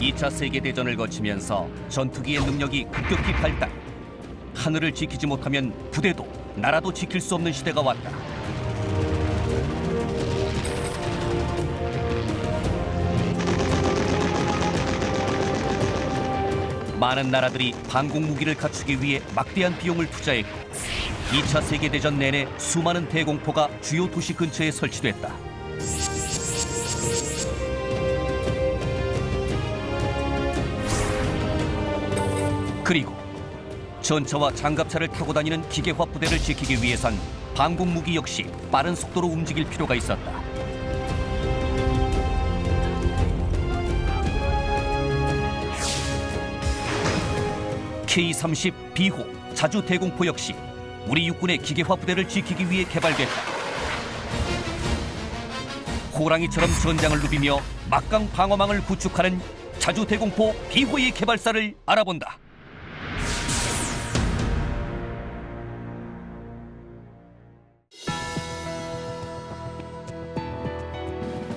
이 차 세계대전을 거치면서 전투기의 능력이 급격히 발달. 하늘을 지키지 못하면 부대도 나라도 지킬 수 없는 시대가 왔다. 많은 나라들이 방공 무기를 갖추기 위해 막대한 비용을 투자했고 2차 세계대전 내내 수많은 대공포가 주요 도시 근처에 설치됐다. 그리고 전차와 장갑차를 타고 다니는 기계화 부대를 지키기 위해선 방공 무기 역시 빠른 속도로 움직일 필요가 있었다. K-30 비호 자주 대공포 역시 우리 육군의 기계화 부대를 지키기 위해 개발됐다. 호랑이처럼 전장을 누비며 막강 방어망을 구축하는 자주 대공포 비호의 개발사를 알아본다.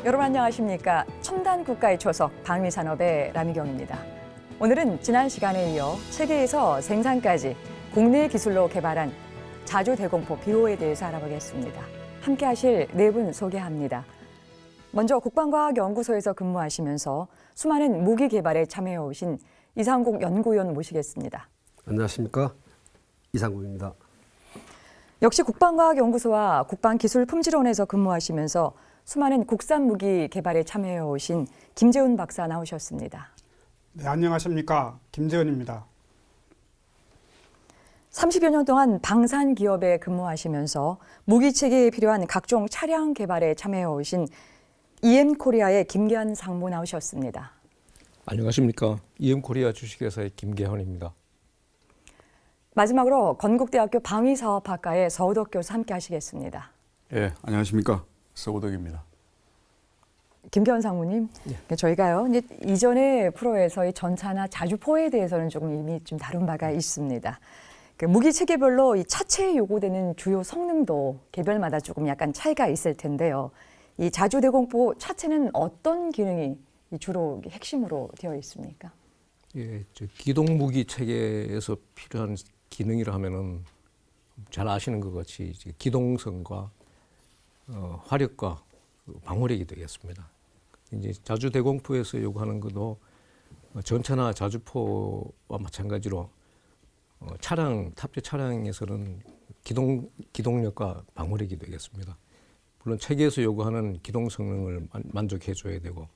여러분 안녕하십니까? 첨단 국가의 초석 방위산업의 라미경입니다. 오늘은 지난 시간에 이어 체계에서 생산까지 국내 기술로 개발한 자주 대공포 비호에 대해서 알아보겠습니다. 함께 하실 네 분 소개합니다. 먼저 국방과학연구소에서 근무하시면서 수많은 무기 개발에 참여해 오신 이상국 연구위원 모시겠습니다. 안녕하십니까? 이상국입니다. 역시 국방과학연구소와 국방기술품질원에서 근무하시면서 수많은 국산 무기 개발에 참여해 오신 김재훈 박사 나오셨습니다. 네, 안녕하십니까? 김재훈입니다. 30여 년 동안 방산 기업에 근무하시면서 무기 체계에 필요한 각종 차량 개발에 참여해 오신 EM코리아의 김계환 상무 나오셨습니다. 안녕하십니까? EM코리아 주식회사의 김계환입니다. 마지막으로 건국대학교 방위사업학과의 서우덕 교수 함께 하시겠습니다. 예, 안녕하십니까? 서우덕입니다. 김계환 상무님, 저희가요 이제 이전의 프로에서 이 전차나 자주포에 대해서는 조금 이미 좀 다룬 바가 있습니다. 무기 체계별로 이 차체에 요구되는 주요 성능도 개별마다 조금 약간 차이가 있을 텐데요. 이 자주대공포 차체는 어떤 기능이 주로 핵심으로 되어 있습니까? 예, 기동 무기 체계에서 필요한 기능이라 하면은 잘 아시는 것 같이 기동성과 화력과 방호력이 되겠습니다. 이제 자주대공포에서 요구하는 것도 전차나 자주포와 마찬가지로 탑재 차량에서는 기동력과 방호력이 되겠습니다. 물론 체계에서 요구하는 기동 성능을 만족해 줘야 되고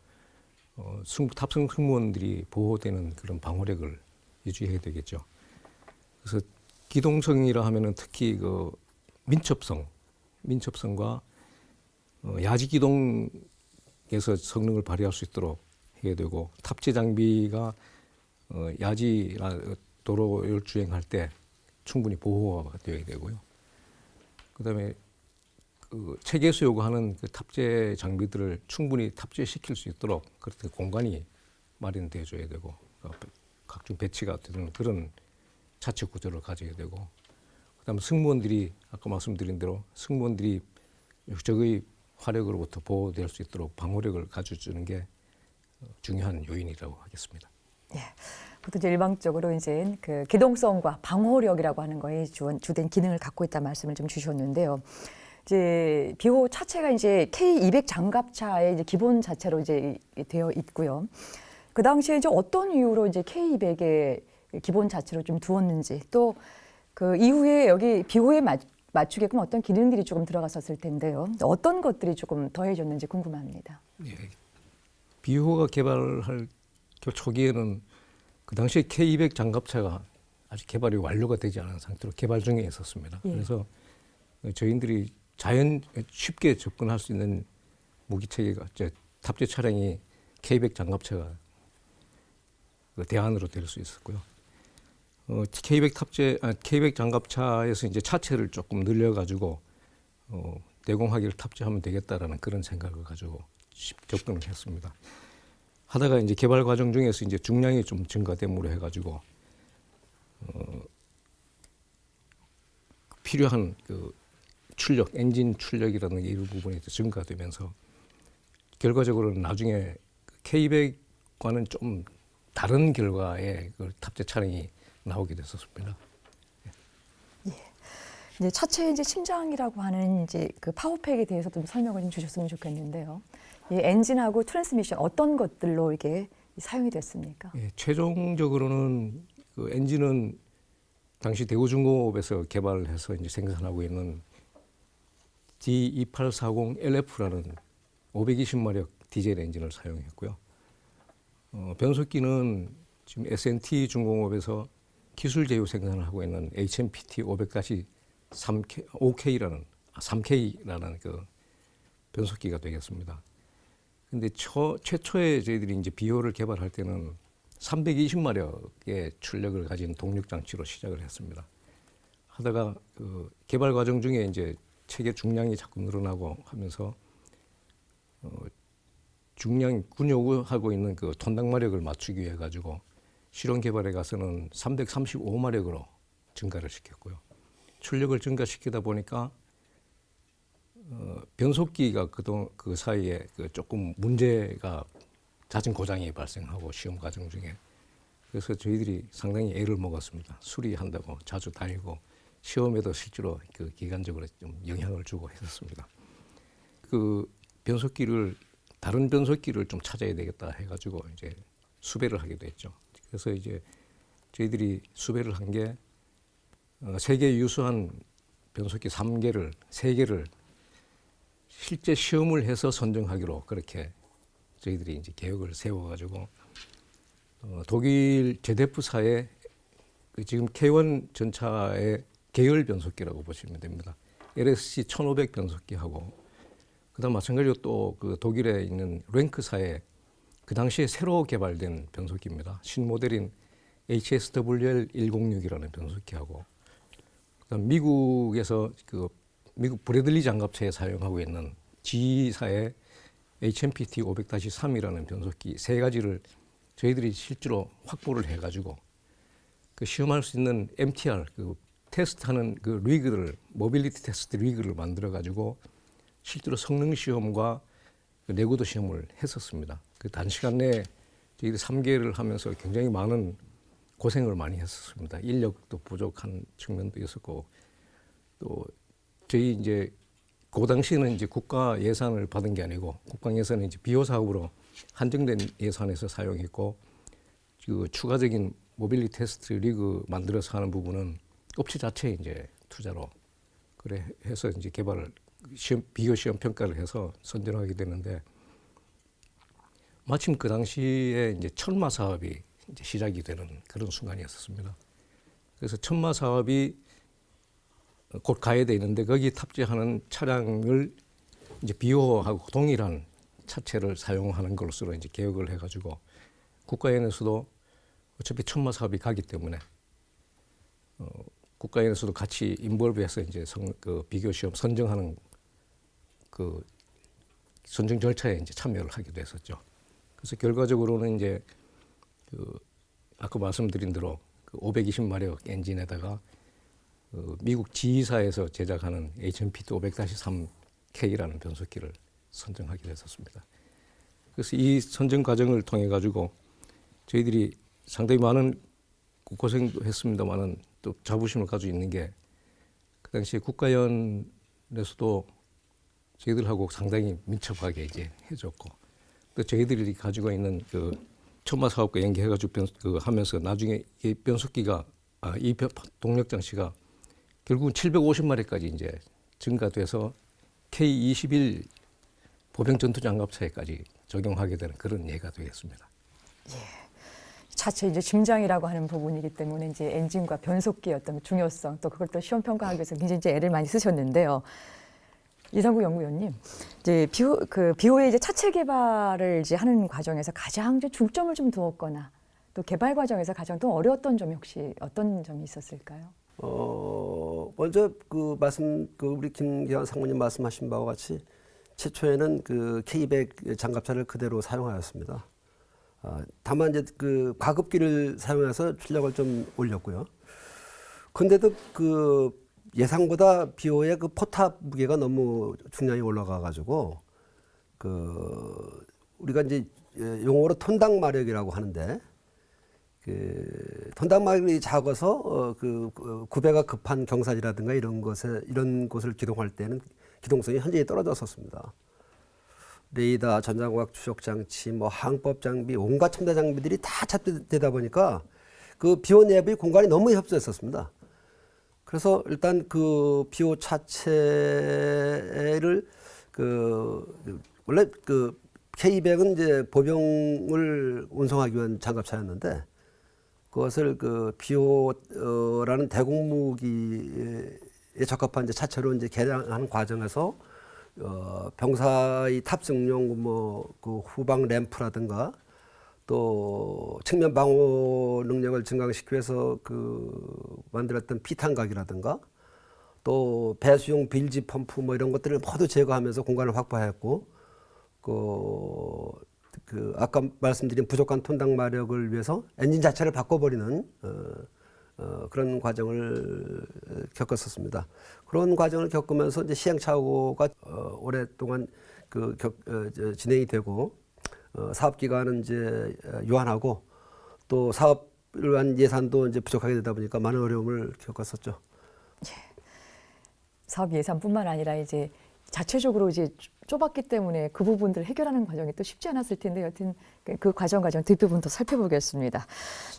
탑승 승무원들이 보호되는 그런 방호력을 유지해야 되겠죠. 그래서 기동성이라 하면은 특히 그 민첩성과 야지 기동에서 성능을 발휘할 수 있도록 해야 되고 탑재 장비가 야지나 도로를 주행할 때 충분히 보호가 되어야 되고요. 그다음에 그 체계에서 요구하는 그 탑재 장비들을 충분히 탑재시킬 수 있도록 그렇게 공간이 마련되어 줘야 되고 각종 배치가 되는 그런 차체 구조를 가져야 되고 그다음에 승무원들이 아까 말씀드린 대로 승무원들이 적의 화력으로부터 보호될 수 있도록 방호력을 가져주는 게 중요한 요인이라고 하겠습니다. 예. 보통 이제 일방적으로 이제 그 기동성과 방호력이라고 하는 거에 주된 기능을 갖고 있다 말씀을 좀 주셨는데요. 이제 비호 차체가 이제 K200 장갑차의 이제 기본 자체로 이제 되어 있고요. 그 당시에 이제 어떤 이유로 이제 K200의 기본 자체로 좀 두었는지 또 그 이후에 여기 비호에 맞추게끔 어떤 기능들이 조금 들어갔었을 텐데요. 어떤 것들이 조금 더해졌는지 궁금합니다. 예. 비호가 개발할 초기에는 그 당시에 K200 장갑차가 아직 개발이 완료가 되지 않은 상태로 개발 중에 있었습니다. 예. 그래서 저희들이 쉽게 접근할 수 있는 무기 체계가 탑재 차량이 K100 장갑차가 대안으로 될 수 있었고요. K100 장갑차에서 이제 차체를 조금 늘려가지고 대공화기를 탑재하면 되겠다라는 그런 생각을 가지고 접근을 했습니다. 하다가 이제 개발 과정 중에서 이제 중량이 좀 증가됨으로 해가지고 필요한 그 출력, 엔진 출력이라는 게 일부분이 증가되면서 결과적으로는 나중에 K100과는 좀 다른 결과의 그 탑재 차량이 나오게 됐었습니다. 이제 차체의 이제 심장이라고 하는 이제 그 파워팩에 대해서 좀 설명을 좀 주셨으면 좋겠는데요. 이 엔진하고 트랜스미션 어떤 것들로 이게 사용이 됐습니까? 예, 최종적으로는 그 엔진은 당시 대우중공업에서 개발을 해서 이제 생산하고 있는 D2840LF라는 520마력 디젤 엔진을 사용했고요. 변속기는 지금 S&T 중공업에서 기술 제휴 생산을 하고 있는 HMPT 500-3K라는 그 변속기가 되겠습니다. 근데 최초에 저희들이 이제 비호를 개발할 때는 320마력의 출력을 가진 동력 장치로 시작을 했습니다. 하다가 그 개발 과정 중에 이제 체계 중량이 자꾸 늘어나고 하면서 군요구하고 있는 그 톤당 마력을 맞추기 위해 가지고 실험 개발에 가서는 335마력으로 증가를 시켰고요. 출력을 증가시키다 보니까 변속기가 그 사이에 그 조금 문제가 잦은 고장이 발생하고 시험 과정 중에 그래서 저희들이 상당히 애를 먹었습니다. 수리한다고 자주 다니고 시험에도 실제로 그 기간적으로 좀 영향을 주고 했었습니다. 그 다른 변속기를 좀 찾아야 되겠다 해가지고 이제 수배를 하게 됐죠. 그래서 이제 저희들이 수배를 한 게 세계 유수한 변속기 3개를 실제 시험을 해서 선정하기로 그렇게 저희들이 이제 계획을 세워가지고 독일 제데프사의 지금 K1 전차의 계열 변속기라고 보시면 됩니다. LSC 1500 변속기하고 그다음 마찬가지로 또 그 독일에 있는 랭크사의 그 당시에 새로 개발된 변속기입니다. 신모델인 HSWL 106이라는 변속기하고 그다음 미국에서 미국 브래들리 장갑차에 사용하고 있는 G사의 HMPT 500-3이라는 변속기 세 가지를 저희들이 실제로 확보를 해가지고 그 시험할 수 있는 MTR 테스트하는 그 리그를 모빌리티 테스트 리그를 만들어가지고 실제로 성능 시험과 그 내구도 시험을 했었습니다. 그 단시간 내에 저희들이 3개를 하면서 굉장히 많은 고생을 많이 했었습니다. 인력도 부족한 측면도 있었고 또 저희 이제 그 당시에는 이제 국가 예산을 받은 게 아니고 국가 예산은 이제 비호 사업으로 한정된 예산에서 사용했고 그 추가적인 모빌리티 테스트 리그 만들어서 하는 부분은 업체 자체에 이제 투자로 그래 해서 이제 개발을 비교 시험 평가를 해서 선정하게 되는데 마침 그 당시에 이제 천마 사업이 이제 시작이 되는 그런 순간이었습니다. 그래서 천마 사업이 곧 가야 되는데 거기 탑재하는 차량을 이제 비호하고 동일한 차체를 사용하는 것으로 이제 계획을 해가지고 국가연에서도 어차피 천마 사업이 가기 때문에 국가연에서도 같이 인볼브해서 이제 그 비교 시험 선정하는 그 선정 절차에 이제 참여를 하게 됐었죠. 그래서 결과적으로는 이제 그 아까 말씀드린 대로 그 520마력 엔진에다가 미국 G사에서 제작하는 HMPT 500-3K라는 변속기를 선정하게 됐었습니다. 그래서 이 선정 과정을 통해 가지고 저희들이 상당히 많은 고생도 했습니다만은 또 자부심을 가지고 있는 게 그 당시에 국가연에서도 저희들하고 상당히 민첩하게 이제 해줬고 또 저희들이 가지고 있는 그 천마 사업과 연계해가지고 하면서 나중에 이 변속기가 동력 장치가 결국은 750마리까지 이제 증가돼서 K21 보병 전투 장갑차에까지 적용하게 되는 그런 예가 되겠습니다. 차체 이제 심장이라고 하는 부분이기 때문에 이제 엔진과 변속기의 어떤 중요성 또 그걸 또 시험 평가하기 위해서 굉장히 이제 애를 많이 쓰셨는데요. 이상구 연구위원님, 이제 비호의 이제 차체 개발을 이제 하는 과정에서 가장 좀 중점을 좀 두었거나 또 개발 과정에서 가장 또 어려웠던 점이 혹시 어떤 점이 있었을까요? 먼저 우리 김기환 상무님 말씀하신 바와 같이 최초에는 그 K200 장갑차를 그대로 사용하였습니다. 다만 이제 그 과급기를 사용해서 출력을 좀 올렸고요. 근데도 그 예상보다 비호의 그 포탑 무게가 너무 중량이 올라가 가지고 우리가 이제 용어로 톤당 마력이라고 하는데 톤당 마력이 작아서 구배가 급한 경사지라든가 이런 곳을 기동할 때는 기동성이 현저히 떨어졌었습니다. 레이더, 전자공학 추적 장치, 항법 장비, 온갖 첨단 장비들이 다 탑재되다 보니까 그 비호 내부의 공간이 너무 협소했었습니다. 그래서 일단 그 비호 차체를 원래 K200은 이제 보병을 운송하기 위한 장갑차였는데 그것을 비호라는 대공무기에 적합한 이제 차체로 이제 개량하는 과정에서 병사의 탑승용 그 후방 램프라든가 또 측면 방호 능력을 증강시키기 위해서 만들었던 피탄각이라든가 또 배수용 빌지 펌프 이런 것들을 모두 제거하면서 공간을 확보했고 아까 말씀드린 부족한 톤당 마력을 위해서 엔진 자체를 바꿔버리는 그런 과정을 겪었었습니다. 그런 과정을 겪으면서 이제 시행착오가 오랫동안 진행이 되고 사업 기간은 이제 유한하고 또 사업을 위한 예산도 이제 부족하게 되다 보니까 많은 어려움을 겪었었죠. 사업 예산뿐만 아니라 이제 자체적으로 이제 좁았기 때문에 그 부분들을 해결하는 과정이 또 쉽지 않았을 텐데 여튼 그 과정 뒷부분 더 살펴보겠습니다.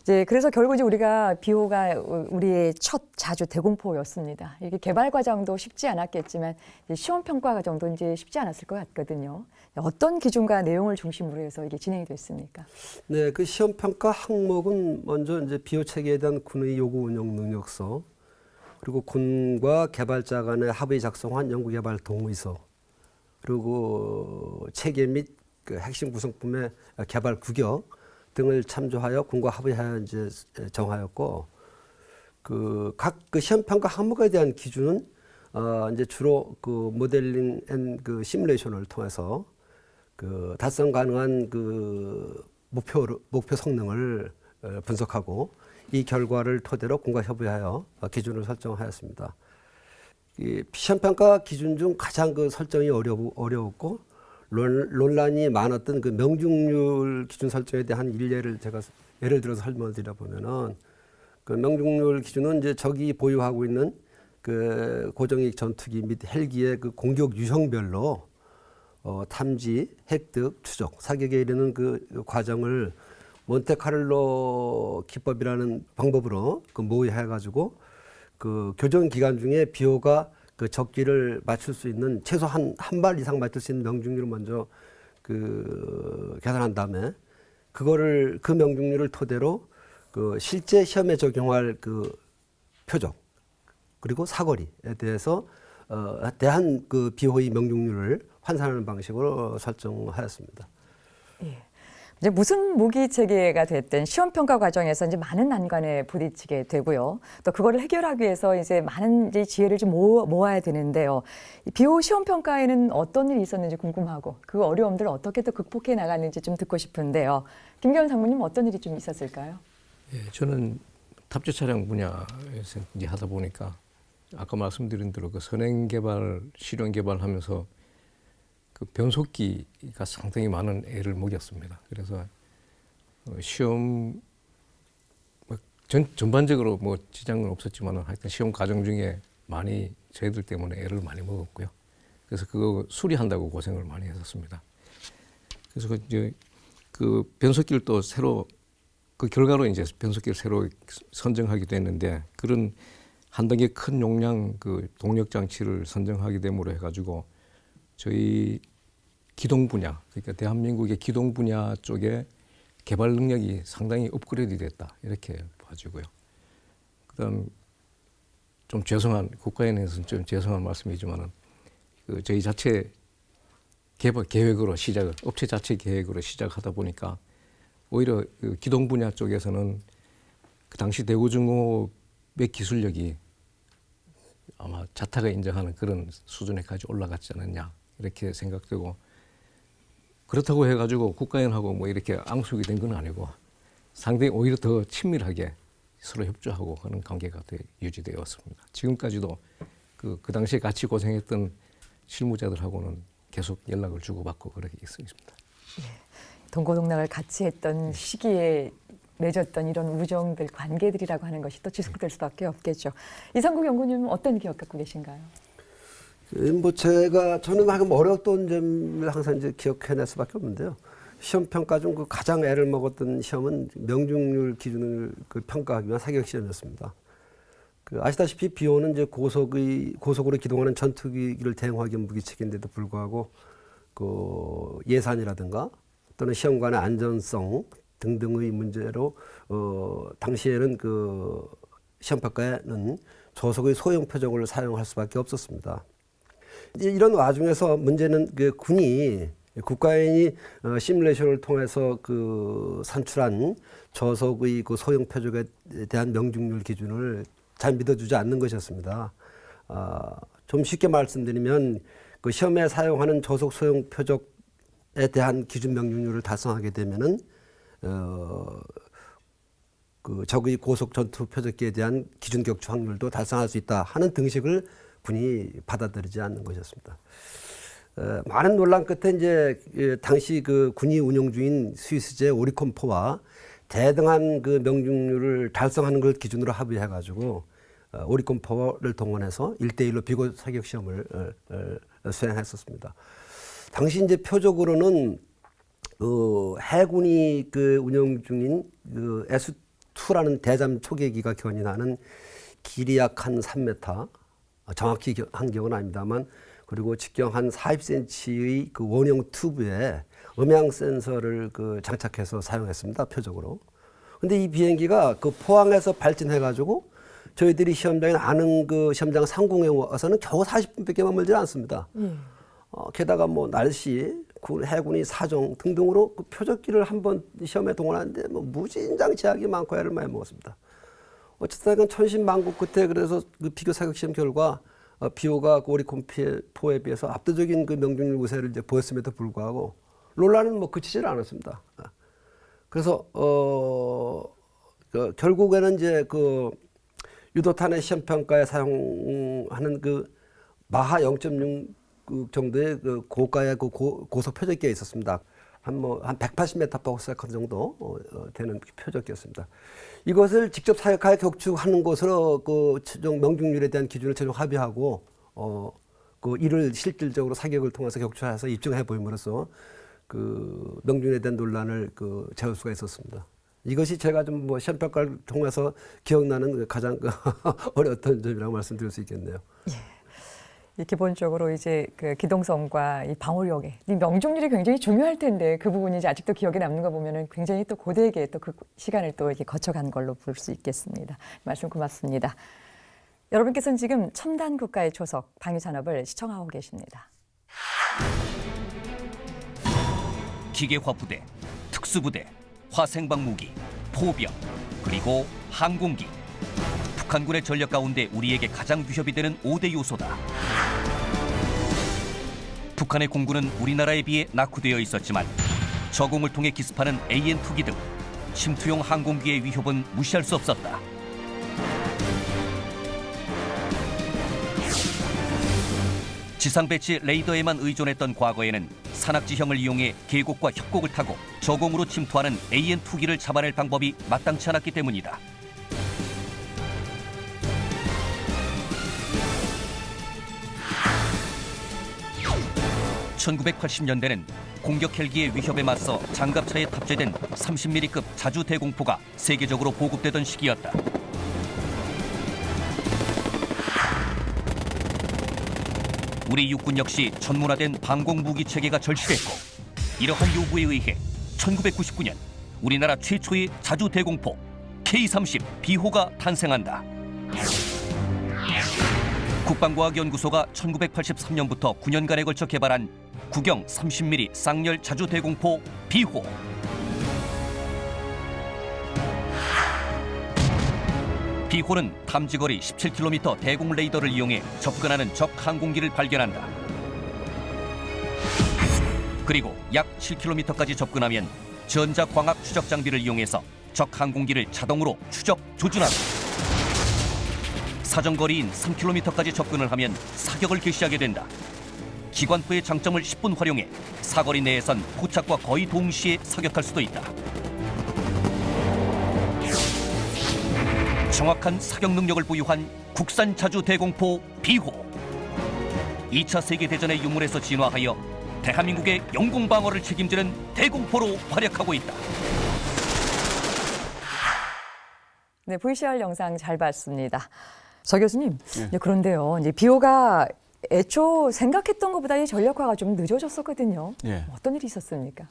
이제 그래서 결국 이제 우리가 비호가 우리의 첫 자주 대공포였습니다. 이게 개발 과정도 쉽지 않았겠지만 시험 평가 과정도 이제 쉽지 않았을 것 같거든요. 어떤 기준과 내용을 중심으로 해서 이게 진행이 됐습니까? 네, 그 시험 평가 항목은 먼저 이제 비호 체계에 대한 군의 요구 운영 능력서, 그리고 군과 개발자 간의 합의 작성한 연구개발 동의서, 그리고 체계 및 핵심 구성품의 개발 규격 등을 참조하여 군과 합의하여 이제 정하였고, 각 시험 평가 항목에 대한 기준은 이제 주로 모델링 앤 시뮬레이션을 통해서 달성 가능한 목표 성능을 분석하고 이 결과를 토대로 군과 협의하여 기준을 설정하였습니다. 이 시험평가 기준 중 가장 설정이 어려웠고 논란이 많았던 명중률 기준 설정에 대한 일례를 제가 예를 들어서 설명드려 보면은 명중률 기준은 이제 적이 보유하고 있는 고정익 전투기 및 헬기의 공격 유형별로 탐지, 획득, 추적, 사격에 이르는 과정을 몬테카를로 기법이라는 방법으로 모의해가지고 교전 기간 중에 비호가 적기를 맞출 수 있는 최소 한 발 이상 맞출 수 있는 명중률을 먼저 계산한 다음에 그 명중률을 토대로 실제 시험에 적용할 표적 그리고 사거리에 대해서 대한 비호의 명중률을 환산하는 방식으로 설정하였습니다. 예. 이제 무슨 무기 체계가 됐든 시험 평가 과정에서 이제 많은 난관에 부딪히게 되고요. 또 그거를 해결하기 위해서 이제 많은 이제 지혜를 좀 모아야 되는데요. 비호 시험 평가에는 어떤 일이 있었는지 궁금하고 그 어려움들을 어떻게 또 극복해 나가는지 좀 듣고 싶은데요. 김기환 상무님 어떤 일이 좀 있었을까요? 예, 저는 탑재 차량 분야에서 이제 하다 보니까 아까 말씀드린 대로 선행 개발, 실용 개발하면서 변속기가 상당히 많은 애를 먹였습니다. 그래서 시험 전반적으로 지장은 없었지만 하여튼 시험 과정 중에 많이 저희들 때문에 애를 많이 먹었고요. 그래서 그거 수리한다고 고생을 많이 했었습니다. 그래서 이제 변속기를 또 새로 결과로 이제 변속기를 새로 선정하기도 했는데 그런 한 단계 큰 용량 동력 장치를 선정하게 됨으로 해가지고 저희 기동 분야, 그러니까 대한민국의 기동 분야 쪽에 개발 능력이 상당히 업그레이드 됐다 이렇게 봐주고요. 그다음 좀 죄송한 국가에 대해서는 좀 죄송한 말씀이지만은 그 저희 자체 개발 계획으로 시작을 업체 자체 계획으로 시작하다 보니까 오히려 그 기동 분야 쪽에서는 그 당시 대구중공업의 기술력이 아마 자타가 인정하는 그런 수준에까지 올라갔지 않았냐 이렇게 생각되고 그렇다고 해가지고 국가연하고 뭐 이렇게 앙숙이 된 건 아니고 상당히 오히려 더 친밀하게 서로 협조하고 하는 관계가 유지되어 왔습니다. 지금까지도 그 당시에 같이 고생했던 실무자들하고는 계속 연락을 주고받고 그렇게 있습니다. 동고동락을 같이 했던 시기에 맺었던 이런 우정들, 관계들이라고 하는 것이 또 지속될 수밖에 없겠죠. 이상국 연구님은 어떤 기억 갖고 계신가요? 뭐 저는 하여금 어려웠던 점을 항상 이제 기억해낼 수밖에 없는데요. 시험 평가 중 그 가장 애를 먹었던 시험은 명중률 기준을 그 평가하기 위한 사격 시험이었습니다. 그 아시다시피 비오는 이제 고속으로 기동하는 전투기를 대응하기 위한 무기체계인데도 불구하고 그 예산이라든가 또는 시험관의 안전성 등등의 문제로 당시에는 그 시험 평가에는 저속의 소형 표적을 사용할 수밖에 없었습니다. 이런 와중에서 문제는 그 군이 국가연이 시뮬레이션을 통해서 그 산출한 저속의 그 소형 표적에 대한 명중률 기준을 잘 믿어주지 않는 것이었습니다. 좀 쉽게 말씀드리면 그 시험에 사용하는 저속 소형 표적에 대한 기준 명중률을 달성하게 되면은 그 적의 고속 전투 표적기에 대한 기준 격추 확률도 달성할 수 있다 하는 등식을 군이 받아들이지 않는 것이었습니다. 많은 논란 끝에 이제 당시 그 군이 운용 중인 스위스제 오리콘4와 대등한 그 명중률을 달성하는 걸 기준으로 합의해가지고 오리콘4를 동원해서 1대1로 비고 사격 시험을 수행했었습니다. 당시 이제 표적으로는 그 해군이 그 운영 중인 그 S2라는 대잠 초계기가 견인하는 길이 약 한 3m, 정확히 한 기억은 아닙니다만, 그리고 직경 한 40cm의 그 원형 튜브에 음향 센서를 그 장착해서 사용했습니다, 표적으로. 근데 이 비행기가 그 포항에서 발진해가지고 저희들이 시험장에 아는 그 시험장 상공에 와서는 겨우 40분밖에 머물지 않습니다. 게다가 뭐 날씨, 해군이 사정 등등으로 그 표적기를 한번 시험에 동원하는데 뭐 무진장치하기 많고 애를 많이 먹었습니다. 어쨌든 천신만고 끝에 그래서 그 비교 사격 시험 결과 비오가 그 오리콘4에 비해서 압도적인 그 명중률 우세를 이제 보였음에도 불구하고 논란은 뭐 그치질 않았습니다. 그래서 그 결국에는 이제 그 유도탄의 시험 평가에 사용하는 그 마하 0.6 정도의 그 고가의 그 고속 표적기가 있었습니다. 한 180m/s 정도 되는 표적기였습니다. 이것을 직접 사격하여 격추하는 것으로 그 최종 명중률에 대한 기준을 최종 합의하고 그 이를 실질적으로 사격을 통해서 격추해서 입증해 보임으로써 그 명중률에 대한 논란을 그 재울 수가 있었습니다. 이것이 제가 좀 뭐 시험 평가를 통해서 기억나는 가장 어려웠던 점이라고 말씀드릴 수 있겠네요. 이 기본적으로 이제 그 기동성과 이 방어력의 이 명중률이 굉장히 중요할 텐데 그 부분이 이제 아직도 기억에 남는 거 보면은 굉장히 또 고되게 또 그 시간을 또 이렇게 거쳐간 걸로 볼 수 있겠습니다. 말씀 고맙습니다. 여러분께서는 지금 첨단 국가의 초석 방위산업을 시청하고 계십니다. 기계화 부대, 특수부대, 화생방 무기, 포병, 그리고 항공기. 북한군의 전력 가운데 우리에게 가장 위협이 되는 5대 요소다. 북한의 공군은 우리나라에 비해 낙후되어 있었지만 저공을 통해 기습하는 AN2기 등 침투용 항공기의 위협은 무시할 수 없었다. 지상 배치 레이더에만 의존했던 과거에는 산악지형을 이용해 계곡과 협곡을 타고 저공으로 침투하는 AN2기를 잡아낼 방법이 마땅치 않았기 때문이다. (1980년대는) 공격 헬기의 위협에 맞서 장갑차에 탑재된 30mm급 자주 대공포가 세계적으로 보급되던 시기였다. 우리 육군 역시 전문화된 방공 무기 체계가 절실했고, 이러한 요구에 의해 1999년 우리나라 최초의 자주 대공포 K-30 비호가 탄생한다. 국방과학연구소가 1983년부터 9년간에 걸쳐 개발한 구경 30mm 쌍열 자주 대공포 비호. 비호는 탐지거리 17km 대공 레이더를 이용해 접근하는 적 항공기를 발견한다. 그리고 약 7km까지 접근하면 전자광학 추적 장비를 이용해서 적 항공기를 자동으로 추적, 조준한다. 사정거리인 3km까지 접근을 하면 사격을 개시하게 된다. 기관포의 장점을 10분 활용해 사거리 내에선 포착과 거의 동시에 사격할 수도 있다. 정확한 사격 능력을 보유한 국산 자주 대공포 비호. 2차 세계대전의 유물에서 진화하여 대한민국의 영공 방어를 책임지는 대공포로 활약하고 있다. 네, VCR 영상 잘 봤습니다. 서 교수님, 예. 이제 그런데요, 이제 비호가 애초 생각했던 것보다 이 전력화가 좀 늦어졌었거든요. 예. 어떤 일이 있었습니까?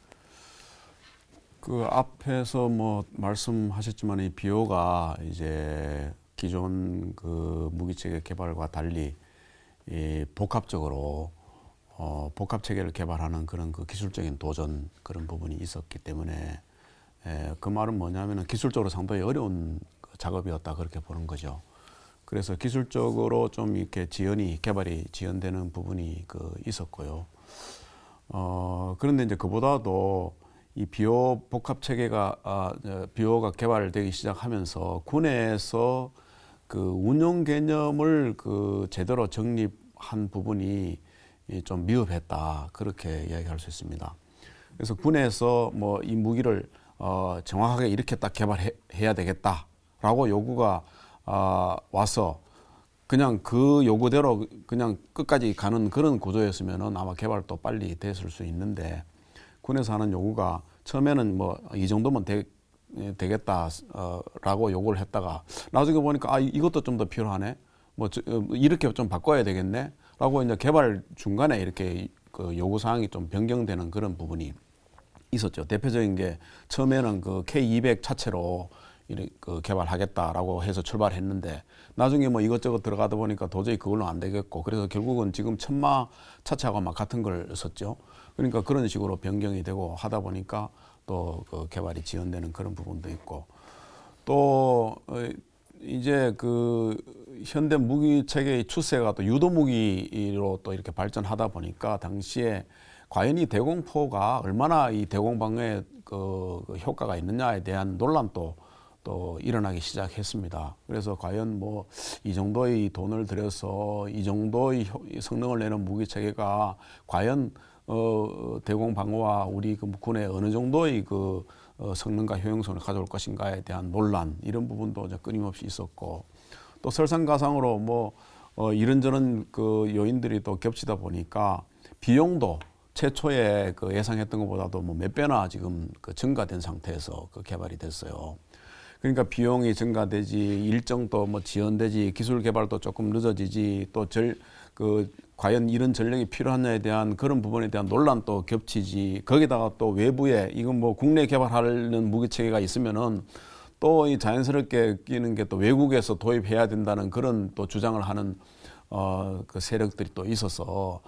그 앞에서 뭐 말씀하셨지만 이 비호가 이제 기존 그 무기체계 개발과 달리 이 복합적으로 복합 체계를 개발하는 그런 그 기술적인 도전 그런 부분이 있었기 때문에 그 말은 뭐냐면은 기술적으로 상당히 어려운 작업이었다 그렇게 보는 거죠. 그래서 기술적으로 좀 이렇게 개발이 지연되는 부분이 그 있었고요. 그런데 이제 그보다도 이 비호 복합 체계가 비호가 개발되기 시작하면서 군에서 그 운용 개념을 그 제대로 정립한 부분이 좀 미흡했다 그렇게 이야기할 수 있습니다. 그래서 군에서 뭐 이 무기를 정확하게 이렇게 딱 개발해야 되겠다라고 요구가 와서 그냥 그 요구대로 그냥 끝까지 가는 그런 구조였으면은 아마 개발도 빨리 됐을 수 있는데 군에서 하는 요구가 처음에는 뭐 이 정도면 되겠다라고 요구를 했다가 나중에 보니까 이것도 좀 더 필요하네. 뭐 이렇게 좀 바꿔야 되겠네라고 이제 개발 중간에 이렇게 그 요구 사항이 좀 변경되는 그런 부분이 있었죠. 대표적인 게 처음에는 그 K200 차체로 그 개발하겠다라고 해서 출발했는데 나중에 뭐 이것저것 들어가다 보니까 도저히 그걸로 안 되겠고 그래서 결국은 지금 천마 차체하고 막 같은 걸 썼죠. 그러니까 그런 식으로 변경이 되고 하다 보니까 또 그 개발이 지연되는 그런 부분도 있고 또 이제 그 현대 무기 체계의 추세가 또 유도 무기로 또 이렇게 발전하다 보니까 당시에 과연 이 대공포가 얼마나 이 대공 방어에 그 효과가 있느냐에 대한 논란도 또 일어나기 시작했습니다. 그래서 과연 뭐 이 정도의 돈을 들여서 이 정도의 성능을 내는 무기 체계가 과연 대공 방어와 우리 그 군에 어느 정도의 그 성능과 효용성을 가져올 것인가에 대한 논란 이런 부분도 이제 끊임없이 있었고 또 설상가상으로 뭐 이런저런 그 요인들이 또 겹치다 보니까 비용도 최초에 그 예상했던 것보다도 뭐 몇 배나 지금 그 증가된 상태에서 그 개발이 됐어요. 그러니까 비용이 증가되지 일정도 뭐 지연되지 기술 개발도 조금 늦어지지 또 과연 이런 전력이 필요하냐에 대한 그런 부분에 대한 논란도 겹치지 거기다가 또 외부에 이건 뭐 국내 개발하는 무기 체계가 있으면은 또 이 자연스럽게 끼는 게 또 외국에서 도입해야 된다는 그런 또 주장을 하는 그 세력들이 또 있어서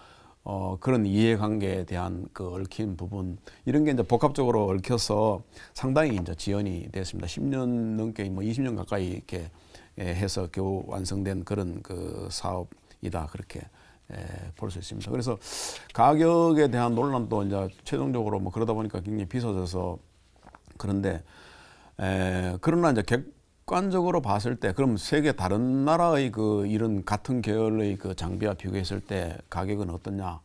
그런 이해관계에 대한 그 얽힌 부분 이런 게 이제 복합적으로 얽혀서 상당히 이제 지연이 됐습니다. 10년 넘게 뭐 20년 가까이 이렇게 해서 겨우 완성된 그런 그 사업이다 그렇게 볼 수 있습니다. 그래서 가격에 대한 논란도 이제 최종적으로 뭐 그러다 보니까 굉장히 비싸져서 그런데 그러나 이제 객관적으로 봤을 때 그럼 세계 다른 나라의 그 이런 같은 계열의 그 장비와 비교했을 때 가격은 어떠냐?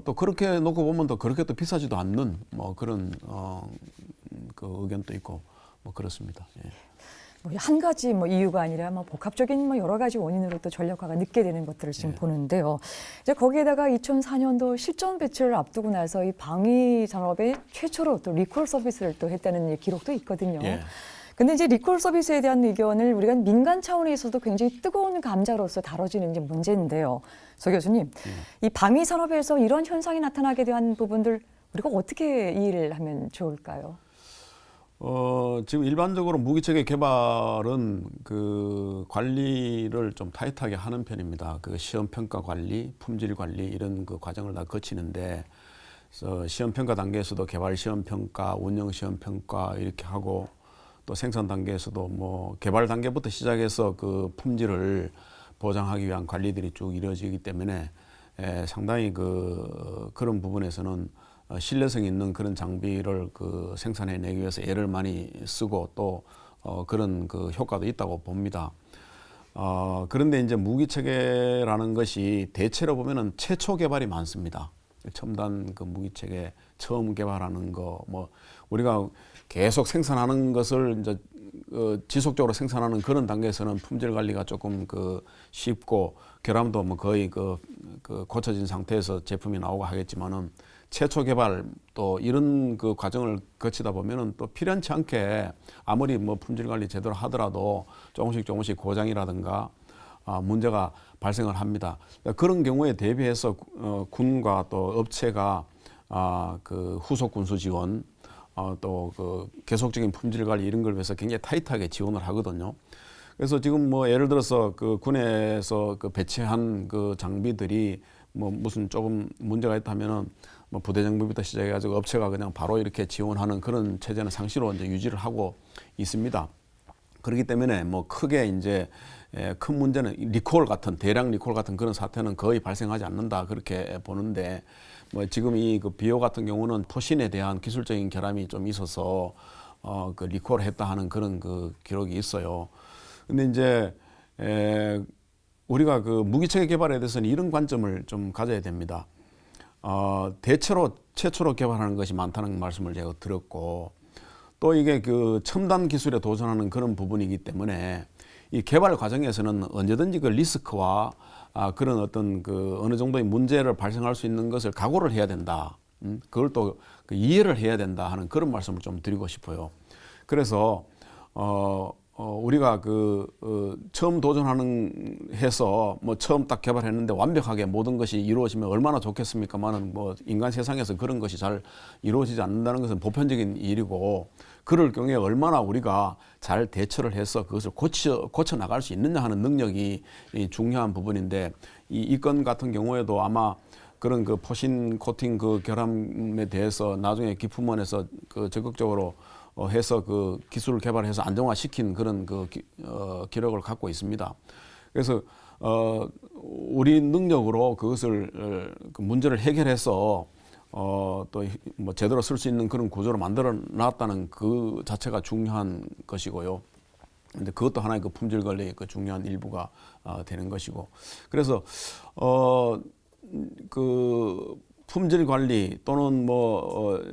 또 그렇게 놓고 보면 또 그렇게 또 비싸지도 않는 뭐 그런 그 의견도 있고 뭐 그렇습니다. 예. 뭐 한 가지 뭐 이유가 아니라 뭐 복합적인 뭐 여러 가지 원인으로 또 전력화가 늦게 되는 것들을 지금 보는데요. 이제 거기에다가 2004년도 실전 배치를 앞두고 나서 이 방위 산업에 최초로 또 리콜 서비스를 또 했다는 기록도 있거든요. 예. 근데 이제 리콜 서비스에 대한 의견을 우리가 민간 차원에서도 굉장히 뜨거운 감자로서 다뤄지는 이제 문제인데요. 서 교수님, 이 방위 산업에서 이런 현상이 나타나게 된 부분들 우리가 어떻게 이해를 하면 좋을까요? 지금 일반적으로 무기체계 개발은 그 관리를 좀 타이트하게 하는 편입니다. 그 시험 평가 관리, 품질 관리 이런 그 과정을 다 거치는데, 그래서 시험 평가 단계에서도 개발 시험 평가, 운영 시험 평가 이렇게 하고, 또 생산 단계에서도 뭐 개발 단계부터 시작해서 그 품질을 보장하기 위한 관리들이 쭉 이루어지기 때문에 상당히 그런 부분에서는 신뢰성 있는 그런 장비를 그 생산해내기 위해서 애를 많이 쓰고 또 그런 그 효과도 있다고 봅니다. 그런데 이제 무기체계라는 것이 대체로 보면은 최초 개발이 많습니다. 첨단 그 무기체계 처음 개발하는 거, 뭐 우리가 계속 생산하는 것을 이제 지속적으로 생산하는 그런 단계에서는 품질 관리가 조금 그 쉽고 결함도 뭐 거의 그 고쳐진 상태에서 제품이 나오고 하겠지만은 최초 개발 또 이런 그 과정을 거치다 보면은 또 필연치 않게 아무리 뭐 품질 관리 제대로 하더라도 조금씩 고장이라든가 문제가 발생을 합니다. 그런 경우에 대비해서 군과 또 업체가 그 후속 군수 지원 또 그 계속적인 품질 관리 이런 걸 위해서 굉장히 타이트하게 지원을 하거든요. 그래서 지금 뭐 예를 들어서 그 군에서 그 배치한 그 장비들이 뭐 무슨 조금 문제가 있다면은 뭐 부대 장비부터 시작해가지고 업체가 그냥 바로 이렇게 지원하는 그런 체제는 상시로 이제 유지를 하고 있습니다. 그렇기 때문에 뭐 크게 이제 큰 문제는 리콜 같은 대량 리콜 같은 그런 사태는 거의 발생하지 않는다 그렇게 보는데 뭐 지금 이 그 비오 같은 경우는 포신에 대한 기술적인 결함이 좀 있어서 그 리콜을 했다 하는 그런 그 기록이 있어요. 근데 이제 우리가 그 무기체계 개발에 대해서는 이런 관점을 좀 가져야 됩니다. 대체로 최초로 개발하는 것이 많다는 말씀을 제가 들었고 또 이게 그 첨단 기술에 도전하는 그런 부분이기 때문에 이 개발 과정에서는 언제든지 그 리스크와 그런 어떤 그 어느 정도의 문제를 발생할 수 있는 것을 각오를 해야 된다. 그걸 또 그 이해를 해야 된다 하는 그런 말씀을 좀 드리고 싶어요. 그래서 우리가 처음 도전하는 해서 뭐 처음 딱 개발했는데 완벽하게 모든 것이 이루어지면 얼마나 좋겠습니까만은 뭐 인간 세상에서 그런 것이 잘 이루어지지 않는다는 것은 보편적인 일이고 그럴 경우에 얼마나 우리가 잘 대처를 해서 그것을 고쳐 나갈 수 있느냐 하는 능력이 중요한 부분인데 이 건 같은 경우에도 아마 그런 그 포신 코팅 그 결함에 대해서 나중에 기품원에서 그 적극적으로 해서 그 기술을 개발해서 안정화시킨 그런 기록을 갖고 있습니다. 그래서 우리 능력으로 그것을 그 문제를 해결해서 또 뭐 제대로 쓸 수 있는 그런 구조를 만들어 놨다는 그 자체가 중요한 것이고요. 근데 그것도 하나의 그 품질 관리의 그 중요한 일부가 되는 것이고, 그래서 그 품질 관리 또는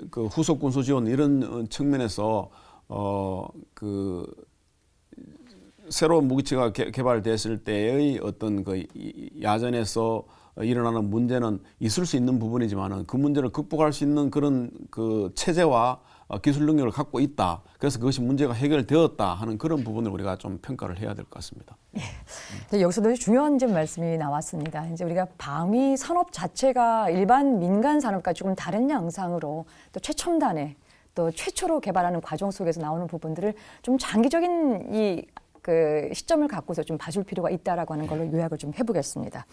그 후속 군수 지원 이런 측면에서 그 새로운 무기체가 개발됐을 때의 어떤 그 야전에서 일어나는 문제는 있을 수 있는 부분이지만은 그 문제를 극복할 수 있는 그런 그 체제와 기술 능력을 갖고 있다. 그래서 그것이 문제가 해결되었다 하는 그런 부분을 우리가 좀 평가를 해야 될 것 같습니다. 네. 여기서도 중요한 점 말씀이 나왔습니다. 이제 우리가 방위 산업 자체가 일반 민간 산업과 조금 다른 양상으로 또 최첨단의 또 최초로 개발하는 과정 속에서 나오는 부분들을 좀 장기적인 그 시점을 갖고서 좀 봐줄 필요가 있다라고 하는 걸로 요약을 좀 해보겠습니다.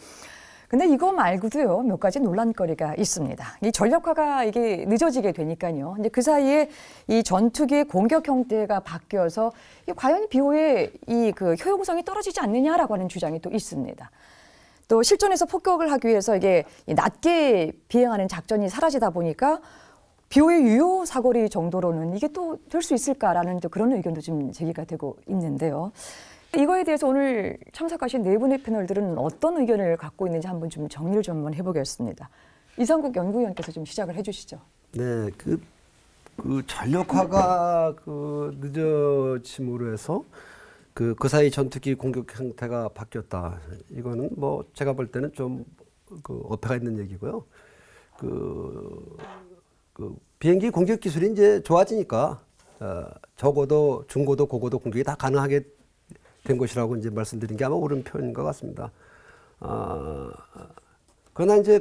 근데 이거 말고도요, 몇 가지 논란거리가 있습니다. 이 전력화가 이게 늦어지게 되니까요. 이제 그 사이에 이 전투기의 공격 형태가 바뀌어서 과연 비호의 그 효용성이 떨어지지 않느냐라고 하는 주장이 또 있습니다. 또 실전에서 폭격을 하기 위해서 이게 낮게 비행하는 작전이 사라지다 보니까 비호의 유효 사거리 정도로는 이게 또 될 수 있을까라는 또 그런 의견도 좀 제기가 되고 있는데요. 이거에 대해서 오늘 참석하신 네 분의 패널들은 어떤 의견을 갖고 있는지 한번 좀 정리를 좀 한번 해보겠습니다. 이상국 연구위원께서 좀 시작을 해주시죠. 네, 그 전력화가 늦어짐으로 해서 그 사이 전투기 공격 형태가 바뀌었다. 이거는 뭐 제가 볼 때는 좀 어폐가 있는 얘기고요. 비행기 공격 기술이 이제 좋아지니까 적어도 중고도 고고도 공격이 다 가능하게 된 것이라고 이제 말씀드린 게 아마 옳은 표현인 것 같습니다. 그러나 이제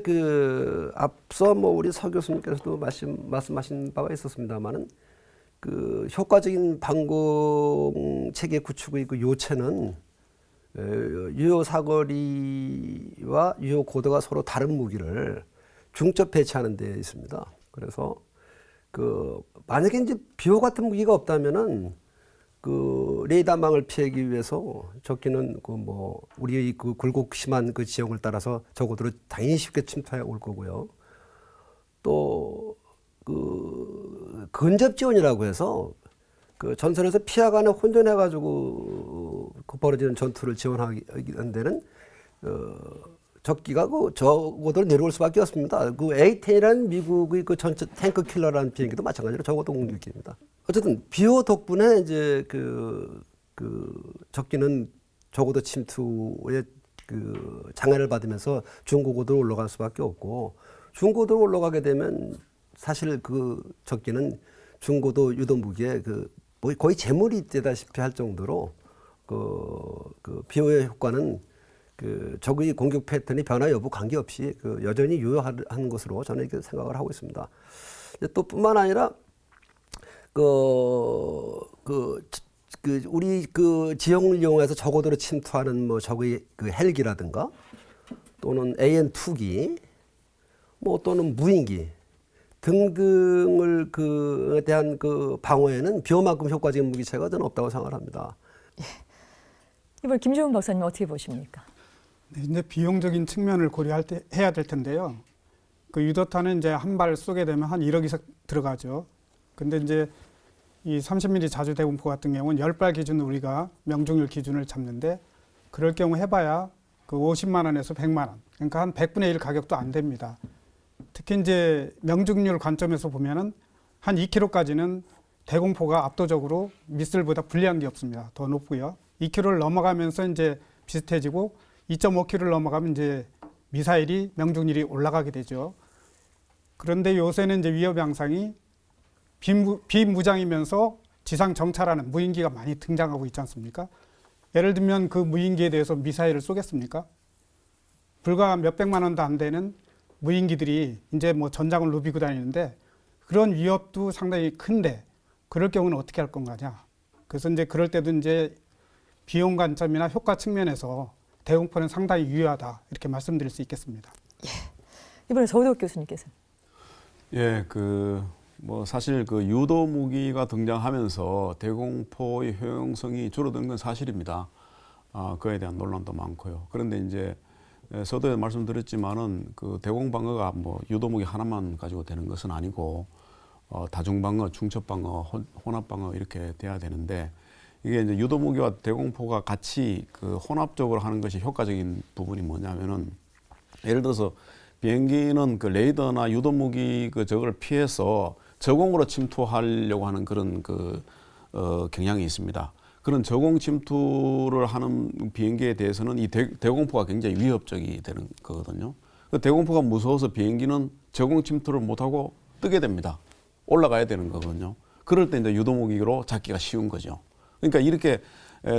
앞서 우리 서 교수님께서도 말씀하신 바가 있었습니다만은 그 효과적인 방공 체계 구축의 그 요체는 유효 사거리와 유효 고도가 서로 다른 무기를 중첩 배치하는 데 있습니다. 그래서 그 만약에 이제 비호 같은 무기가 없다면은 그 레이더망을 피하기 위해서 적기는 그 뭐 우리의 그 굴곡 심한 그 지형을 따라서 적어도 당연히 쉽게 침투해 올 거고요. 또 그 근접 지원이라고 해서 그 전선에서 피하가는 혼전해가지고 그 벌어지는 전투를 지원하기 데는 적기가 그 저고도로 내려올 수밖에 없습니다. 그 A-10이라는 미국의 그 전체 탱크 킬러라는 비행기도 마찬가지로 저고도 공격기입니다. 어쨌든 비호 덕분에 이제 그 적기는 저고도 침투에 그 장애를 받으면서 중고고도로 올라갈 수밖에 없고 중고도로 올라가게 되면 사실 그 적기는 중고도 유도 무기에 그 거의 재물이 되다시피 할 정도로 그 비호의 효과는 그 적의 공격 패턴이 변화 여부 관계없이 그 여전히 유효한 것으로 저는 이렇게 생각을 하고 있습니다. 또 뿐만 아니라 우리 그 지형을 이용해서 저고도로 침투하는 뭐 적의 그 헬기라든가 또는 AN2기 뭐 또는 무인기 등등을 그에 대한 그 방어에는 비호만큼 효과적인 무기체가 저는 없다고 생각을 합니다. 이번 김재훈 박사님 어떻게 보십니까? 네, 이제 비용적인 측면을 고려할 때 해야 될 텐데요. 그 유도탄은 이제 한 발 쏘게 되면 한 1억 이상 들어가죠. 근데 이제 이 30mm 자주 대공포 같은 경우는 10발 기준으로 우리가 명중률 기준을 잡는데 그럴 경우 해봐야 그 50만 원에서 100만 원. 그러니까 한 100분의 1 가격도 안 됩니다. 특히 이제 명중률 관점에서 보면은 한 2km까지는 대공포가 압도적으로 미슬보다 불리한 게 없습니다. 더 높고요. 2km를 넘어가면서 이제 비슷해지고 2.5km를 넘어가면 이제 미사일이 명중률이 올라가게 되죠. 그런데 요새는 이제 위협 양상이 비무장이면서 지상 정찰하는 무인기가 많이 등장하고 있지 않습니까? 예를 들면 그 무인기에 대해서 미사일을 쏘겠습니까? 불과 몇백만 원도 안 되는 무인기들이 이제 뭐 전장을 누비고 다니는데 그런 위협도 상당히 큰데 그럴 경우는 어떻게 할 건가냐. 그래서 이제 그럴 때도 이제 비용 관점이나 효과 측면에서 대공포는 상당히 유효하다 이렇게 말씀드릴 수 있겠습니다. 이번에 서우덕 교수님께서는. 예, 뭐 사실 그 유도 무기가 등장하면서 대공포의 효용성이 줄어드는 건 사실입니다. 그에 대한 논란도 많고요. 그런데 이제 서두에 말씀드렸지만은 그 대공방어가 뭐 유도무기 하나만 가지고 되는 것은 아니고 다중방어, 중첩방어, 혼합방어 이렇게 돼야 되는데 이게 이제 유도무기와 대공포가 같이 그 혼합적으로 하는 것이 효과적인 부분이 뭐냐면은 예를 들어서 비행기는 그 레이더나 유도무기 그 적을 피해서 저공으로 침투하려고 하는 그런 경향이 있습니다. 그런 저공 침투를 하는 비행기에 대해서는 이 대공포가 굉장히 위협적이 되는 거거든요. 그 대공포가 무서워서 비행기는 저공 침투를 못하고 뜨게 됩니다. 올라가야 되는 거거든요. 그럴 때 이제 유도무기로 잡기가 쉬운 거죠. 그러니까 이렇게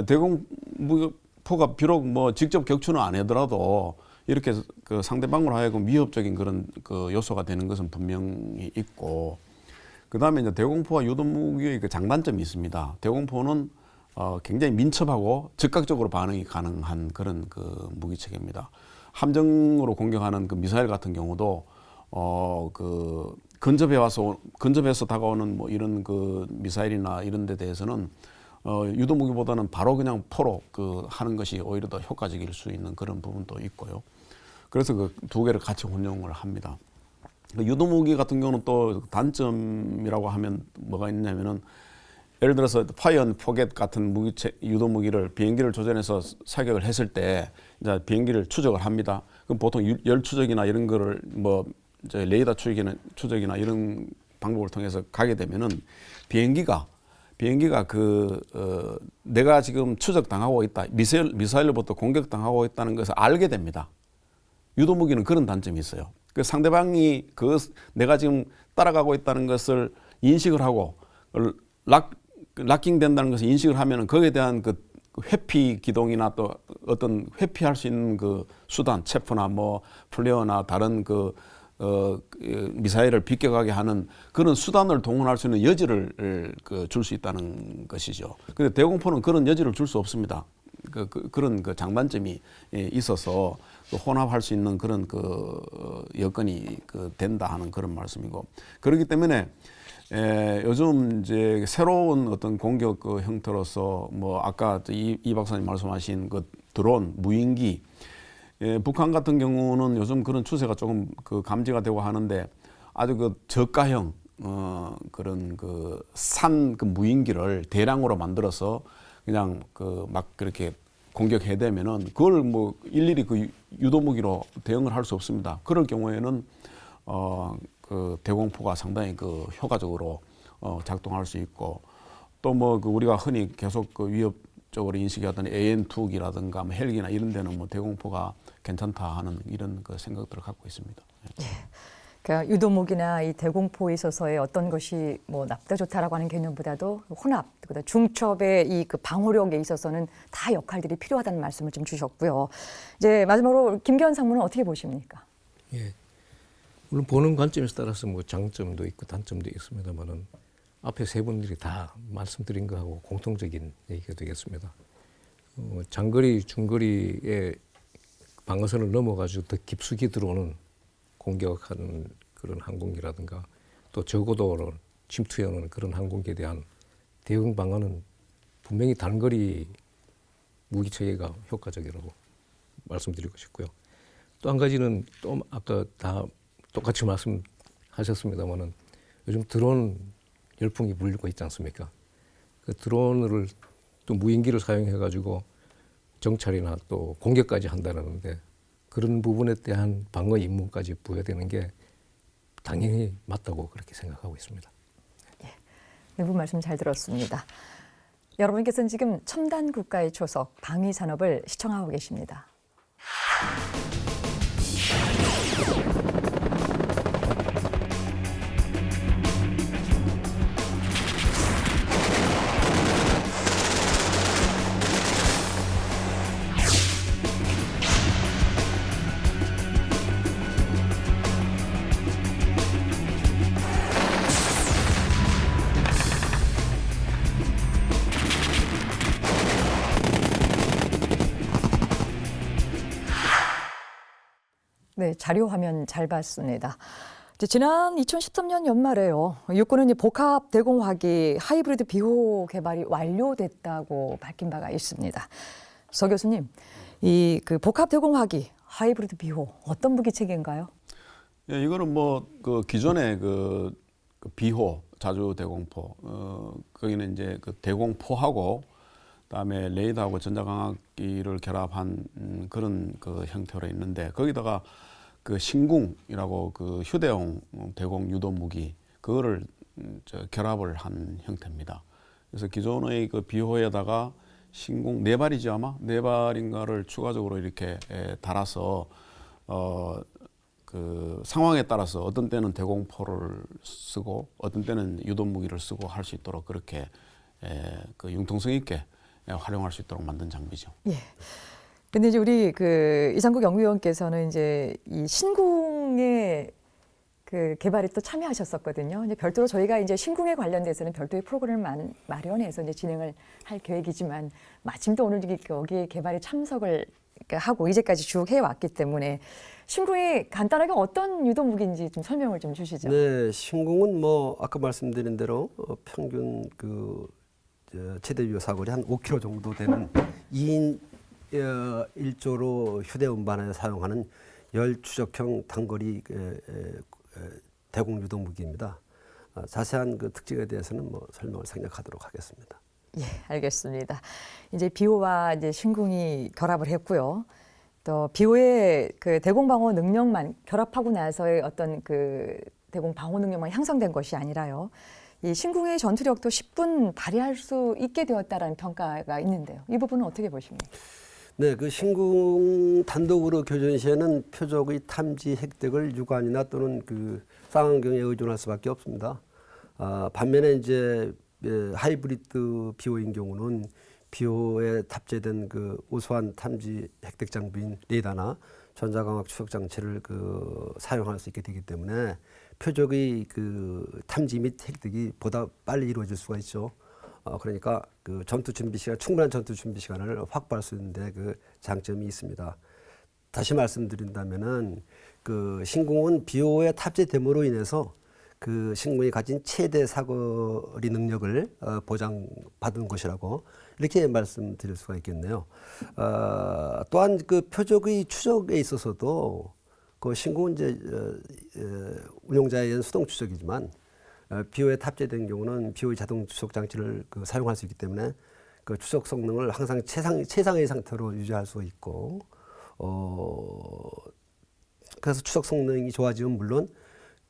대공포가 비록 뭐 직접 격추는 안 하더라도 이렇게 그 상대방으로 하여금 위협적인 그런 그 요소가 되는 것은 분명히 있고, 그 다음에 이제 대공포와 유도무기의 그 장단점이 있습니다. 대공포는 굉장히 민첩하고 즉각적으로 반응이 가능한 그런 그 무기체계입니다. 함정으로 공격하는 그 미사일 같은 경우도 근접해서 다가오는 뭐 이런 그 미사일이나 이런 데 대해서는 유도무기보다는 바로 그냥 포로 하는 것이 오히려 더 효과적일 수 있는 그런 부분도 있고요. 그래서 그 두 개를 같이 혼용을 합니다. 유도무기 같은 경우는 또 단점이라고 하면 뭐가 있냐면은 예를 들어서 파이어 앤 포겟 같은 유도무기를 비행기를 조전해서 사격을 했을 때 이제 비행기를 추적을 합니다. 그럼 보통 열 추적이나 이런 거를 뭐 이제 레이더 추적이나 이런 방법을 통해서 가게 되면은 비행기가 내가 지금 추적당하고 있다, 미사일로부터 공격당하고 있다는 것을 알게 됩니다. 유도무기는 그런 단점이 있어요. 그 상대방이 내가 지금 따라가고 있다는 것을 인식을 하고 락킹된다는 것을 인식을 하면은 거기에 대한 그 회피 기동이나 또 어떤 회피할 수 있는 그 수단, 체포나 뭐 플레어나 다른 미사일을 비껴가게 하는 그런 수단을 동원할 수 있는 여지를 줄 수 있다는 것이죠. 근데 대공포는 그런 여지를 줄 수 없습니다. 그런 장단점이 있어서 혼합할 수 있는 그런 여건이 된다 하는 그런 말씀이고, 그렇기 때문에 요즘 이제 새로운 어떤 공격 형태로서 뭐 아까 이 박사님 말씀하신 드론, 무인기, 북한 같은 경우는 요즘 그런 추세가 조금 감지가 되고 하는데, 아주 저가형 그런 산 무인기를 대량으로 만들어서 그냥 막 그렇게 공격해대면은 그걸 뭐 일일이 유도무기로 대응을 할 수 없습니다. 그럴 경우에는 대공포가 상당히 효과적으로 작동할 수 있고, 또 뭐 우리가 흔히 계속 위협적으로 인식하던 AN2기라든가 뭐 헬기나 이런 데는 뭐 대공포가 괜찮다 하는 이런 생각들을 갖고 있습니다. 예. 그러니까 유도무기나 이 대공포에 있어서의 어떤 것이 뭐 나쁘다 좋다라고 하는 개념보다도 혼합, 그다음 중첩의 이 방호력에 있어서는 다 역할들이 필요하다는 말씀을 좀 주셨고요. 이제 마지막으로 김기현 상무는 어떻게 보십니까? 예. 물론 보는 관점에 따라서 뭐 장점도 있고 단점도 있습니다만은 앞에 세 분들이 다 말씀드린 거하고 공통적인 얘기가 되겠습니다. 장거리, 중거리에 방어선을 넘어가지고 더 깊숙이 들어오는 공격하는 그런 항공기라든가 또 저고도로 침투해오는 그런 항공기에 대한 대응 방안은 분명히 단거리 무기 체계가 효과적이라고 말씀드리고 싶고요. 또 한 가지는 또 아까 다 똑같이 말씀하셨습니다만은 요즘 드론 열풍이 불리고 있지 않습니까? 그 드론을 또 무인기를 사용해가지고 정찰이나 또 공격까지 한다는데, 그런 부분에 대한 방어 임무까지 부여되는 게 당연히 맞다고 그렇게 생각하고 있습니다. 네 분 말씀 잘 들었습니다. 여러분께서는 지금 첨단 국가의 초석 방위 산업을 시청하고 계십니다. 네, 자료 화면 잘 봤습니다. 지난 2013년 연말에요. 육군은 이 복합 대공화기 하이브리드 비호 개발이 완료됐다고 밝힌 바가 있습니다. 서 교수님, 이 복합 대공화기 하이브리드 비호 어떤 무기 체계인가요? 예, 이거는 뭐 기존의 비호 자주 대공포, 거기는 이제 대공포하고 그다음에 레이더하고 전자광학기를 결합한 그런 형태로 있는데, 거기다가 신궁이라고 휴대용 대공 유도 무기 그거를 결합을 한 형태입니다. 그래서 기존의 비호에다가 신궁 4발이죠 아마 4발인가를 추가적으로 이렇게 달아서 상황에 따라서 어떤 때는 대공포를 쓰고 어떤 때는 유도 무기를 쓰고 할 수 있도록 그렇게 융통성 있게 활용할 수 있도록 만든 장비죠. 예. 근데 이제 우리 이상국 연구위원께서는 이제 이 신궁의 개발에 또 참여하셨었거든요. 이제 별도로 저희가 이제 신궁에 관련돼서는 별도의 프로그램을 마련해서 이제 진행을 할 계획이지만, 마침 또 오늘 여기 개발에 참석을 하고 이제까지 쭉 해왔기 때문에 신궁이 간단하게 어떤 유도 무기인지 좀 설명을 좀 주시죠. 네, 신궁은 뭐 아까 말씀드린 대로 평균 최대 유효 사거리 한 5km 정도 되는 2인 1조로 휴대 운반에 사용하는 열추적형 단거리 대공 유도 무기입니다. 자세한 특징에 대해서는 뭐 설명을 생략하도록 하겠습니다. 예, 알겠습니다. 이제 비호와 이제 신궁이 결합을 했고요. 또 비호의 대공 방어 능력만 결합하고 나서의 어떤 대공 방어 능력만 향상된 것이 아니라요. 이 신궁의 전투력도 10분 발휘할 수 있게 되었다라는 평가가 있는데요. 이 부분은 어떻게 보십니까? 네, 신궁 단독으로 교전 시에는 표적의 탐지 획득을 유관이나 또는 쌍안경에 의존할 수밖에 없습니다. 반면에 이제 하이브리드 비호인 경우는 비호에 탑재된 우수한 탐지 획득 장비인 레이더나 전자광학 추적 장치를 사용할 수 있게 되기 때문에 표적의 탐지 및 획득이 보다 빨리 이루어질 수가 있죠. 그러니까 충분한 전투 준비 시간을 확보할 수 있는데 장점이 있습니다. 다시 말씀드린다면은 신궁은 비호에 탑재됨으로 인해서 신궁이 가진 최대 사거리 능력을 보장받은 것이라고 이렇게 말씀드릴 수가 있겠네요. 또한 표적의 추적에 있어서도 신궁은 이제 운용자에 의한 수동 추적이지만 비호에 탑재된 경우는 비호의 자동 추적 장치를 사용할 수 있기 때문에 추적 성능을 항상 최상의 상태로 유지할 수 있고 그래서 추적 성능이 좋아지면 물론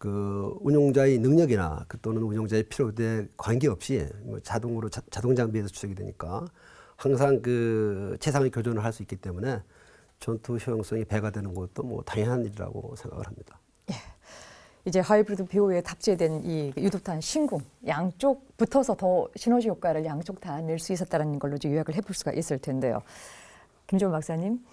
운용자의 능력이나 또는 운용자의 필요에 관계없이 자동 장비에서 추적이 되니까 항상 최상의 교전을 할 수 있기 때문에 전투 효용성이 배가 되는 것도 당연한 일이라고 생각을 합니다. 예. 이제 하이브리드 비호에 탑재된 이 유도탄 신궁 양쪽 붙어서 더 시너지 효과를 양쪽 다 낼 수 있었다는 걸로 요약을 해볼 수가 있을 텐데요. 김종훈 박사님,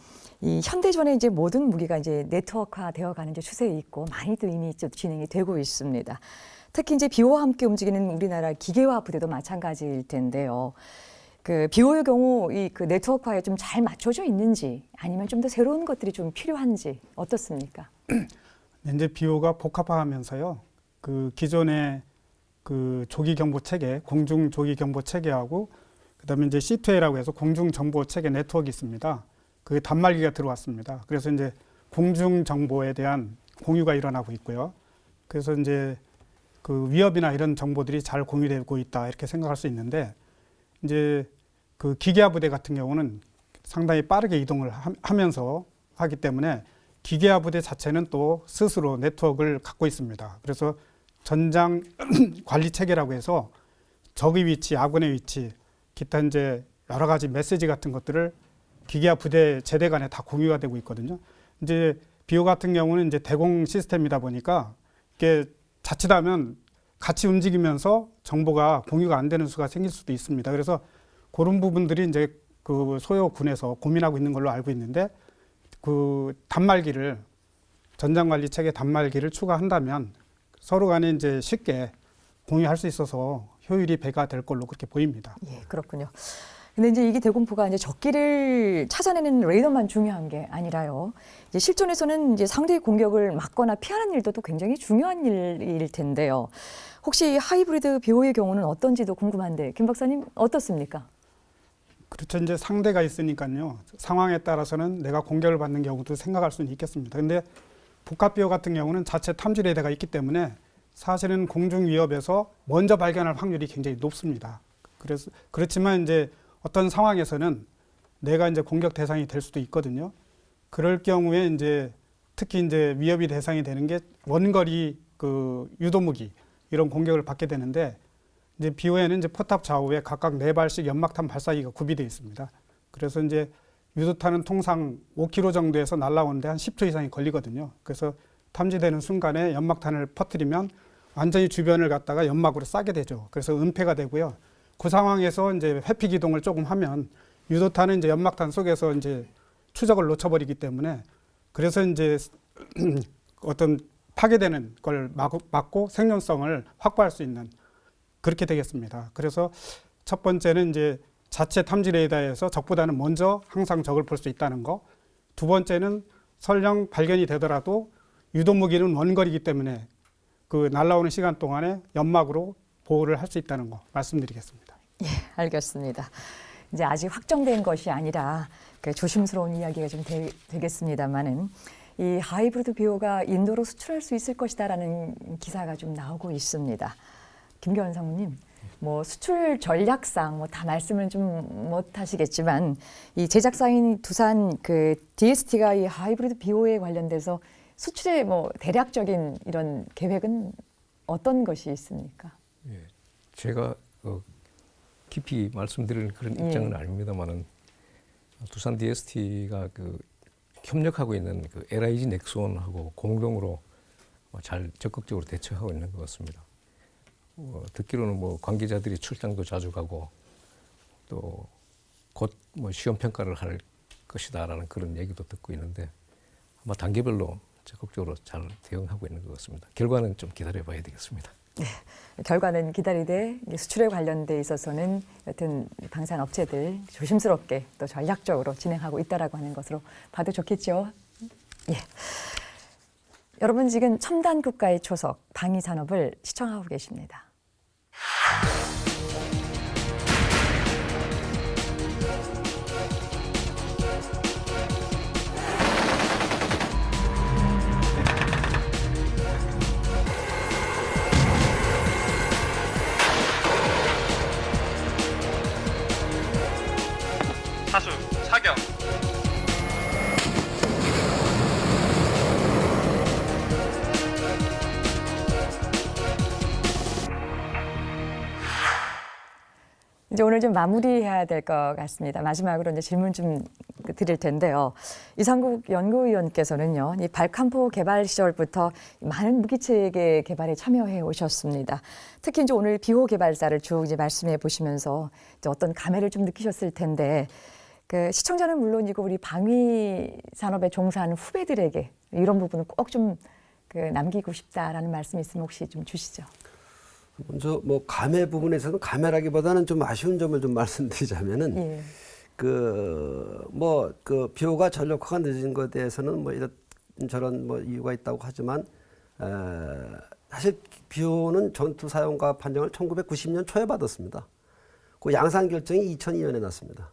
이 현대전의 이제 모든 무기가 이제 네트워크화 되어가는 이제 추세에 있고 많이들 이미 진행이 되고 있습니다. 특히 이제 비호와 함께 움직이는 우리나라 기계화 부대도 마찬가지일 텐데요. 비호의 경우 이 네트워크화에 좀 잘 맞춰져 있는지 아니면 좀 더 새로운 것들이 좀 필요한지 어떻습니까? 이제 비호가 복합화하면서요. 기존의 조기 경보 체계, 공중 조기 경보 체계하고 그다음에 이제 C2A라고 해서 공중 정보 체계 네트워크가 있습니다. 그 단말기가 들어왔습니다. 그래서 이제 공중 정보에 대한 공유가 일어나고 있고요. 그래서 이제 위협이나 이런 정보들이 잘 공유되고 있다 이렇게 생각할 수 있는데 이제 기계화 부대 같은 경우는 상당히 빠르게 이동을 하면서 하기 때문에 기계화 부대 자체는 또 스스로 네트워크를 갖고 있습니다. 그래서 전장 관리 체계라고 해서 적의 위치, 아군의 위치, 기타 이제 여러 가지 메시지 같은 것들을 기계화 부대 제대 간에 다 공유가 되고 있거든요. 이제 비호 같은 경우는 이제 대공 시스템이다 보니까 이게 자칫하면 같이 움직이면서 정보가 공유가 안 되는 수가 생길 수도 있습니다. 그래서 그런 부분들이 이제 소요 군에서 고민하고 있는 걸로 알고 있는데 단말기를 전장 관리 체계 단말기를 추가한다면 서로 간에 이제 쉽게 공유할 수 있어서 효율이 배가 될 걸로 그렇게 보입니다. 예, 그렇군요. 근데 이제 이게 대공포가 이제 적기를 찾아내는 레이더만 중요한 게 아니라요. 이제 실전에서는 이제 상대의 공격을 막거나 피하는 일도 또 굉장히 중요한 일일 텐데요. 혹시 하이브리드 비호의 경우는 어떤지도 궁금한데 김 박사님 어떻습니까? 그렇죠. 이제 상대가 있으니까요. 상황에 따라서는 내가 공격을 받는 경우도 생각할 수는 있겠습니다. 근데 복합 비호 같은 경우는 자체 탐지 레이더가 있기 때문에 사실은 공중 위협에서 먼저 발견할 확률이 굉장히 높습니다. 그렇지만 이제 어떤 상황에서는 내가 이제 공격 대상이 될 수도 있거든요. 그럴 경우에 이제 특히 이제 위협이 대상이 되는 게 원거리 유도무기 이런 공격을 받게 되는데 이제 비호에는 이제 포탑 좌우에 각각 4발씩 연막탄 발사기가 구비되어 있습니다. 그래서 이제 유도탄은 통상 5km 정도에서 날아오는데 한 10초 이상이 걸리거든요. 그래서 탐지되는 순간에 연막탄을 퍼뜨리면 완전히 주변을 갖다가 연막으로 싸게 되죠. 그래서 은폐가 되고요. 그 상황에서 이제 회피 기동을 조금 하면 유도탄은 이제 연막탄 속에서 이제 추적을 놓쳐버리기 때문에 그래서 이제 어떤 파괴되는 걸 막고 생존성을 확보할 수 있는 그렇게 되겠습니다. 그래서 첫 번째는 이제 자체 탐지 레이더에서 적보다는 먼저 항상 적을 볼 수 있다는 거. 두 번째는 설령 발견이 되더라도 유도무기는 원거리이기 때문에 날아오는 시간 동안에 연막으로 보호를 할 수 있다는 거 말씀드리겠습니다. 예, 알겠습니다. 이제 아직 확정된 것이 아니라 조심스러운 이야기가 좀 되겠습니다만은 이 하이브리드 비호가 인도로 수출할 수 있을 것이다라는 기사가 좀 나오고 있습니다. 김경원 상무님, 수출 전략상 다 말씀을 좀 못 하시겠지만 이 제작사인 두산 DST가 이 하이브리드 비호에 관련돼서 수출의 대략적인 이런 계획은 어떤 것이 있습니까? 예, 제가 깊이 말씀드리는 그런 입장은 아닙니다만은 두산 DST가 협력하고 있는 LIG 넥슨하고 공동으로 잘 적극적으로 대처하고 있는 것 같습니다. 듣기로는 관계자들이 출장도 자주 가고 또 곧 시험 평가를 할 것이다라는 그런 얘기도 듣고 있는데 아마 단계별로 적극적으로 잘 대응하고 있는 것 같습니다. 결과는 좀 기다려봐야 되겠습니다. 결과는 기다리되 이제 수출에 관련돼 있어서는 여튼 방산 업체들 조심스럽게 또 전략적으로 진행하고 있다라고 하는 것으로 봐도 좋겠죠. 예. 여러분 지금 첨단 국가의 초석 방위 산업을 시청하고 계십니다. 사수, 사격. 이제 오늘 좀 마무리해야 될 것 같습니다. 마지막으로 이제 질문 좀 드릴 텐데요. 이상국 연구위원께서는요, 이 발칸포 개발 시절부터 많은 무기체계 개발에 참여해 오셨습니다. 특히 이제 오늘 비호 개발사를 쭉 이제 말씀해 보시면서 이제 어떤 감회를 좀 느끼셨을 텐데, 그 시청자는 물론이고 우리 방위 산업에 종사하는 후배들에게 이런 부분을 꼭 좀 그 남기고 싶다라는 말씀 있으면 혹시 좀 주시죠. 먼저 뭐 감회 부분에서는 감회라기보다는 좀 아쉬운 점을 좀 말씀드리자면은 예. 그 비호가 전력화가 늦은 것에 대해서는 뭐 이런 저런 뭐 이유가 있다고 하지만 사실 비호는 전투 사용과 판정을 1990년 초에 받았습니다. 그 양산 결정이 2002년에 났습니다.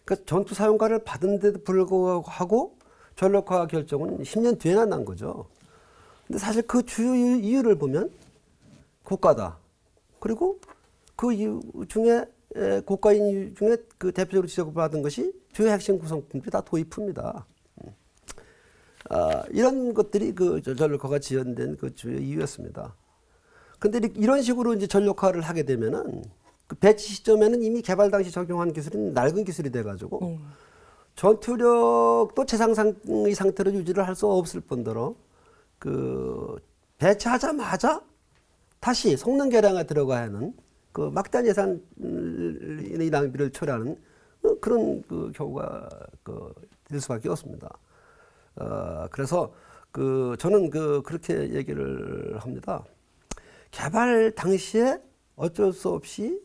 그러니까 전투 사용과를 받은데도 불구하고 전력화 결정은 10년 뒤에나 난 거죠. 근데 사실 그 주요 이유를 보면 고가다. 그리고 그 이유 중에 고가인 이유 중에 그 대표적으로 지적을 받은 것이 주요 핵심 구성품들이 다 도입부입니다. 이런 것들이 그 전력화가 지연된 그 주요 이유였습니다. 근데 이런 식으로 이제 전력화를 하게 되면은 그 배치 시점에는 이미 개발 당시 적용한 기술이 낡은 기술이 돼가지고 전투력도 최상의 상태로 유지를 할 수 없을 뿐더러 그 배치하자마자 다시 성능 개량에 들어가야 하는 그 막대한 예산의 낭비를 초래하는 그런 그 경우가 될 수밖에 없습니다. 그래서 저는 그렇게 얘기를 합니다. 개발 당시에 어쩔 수 없이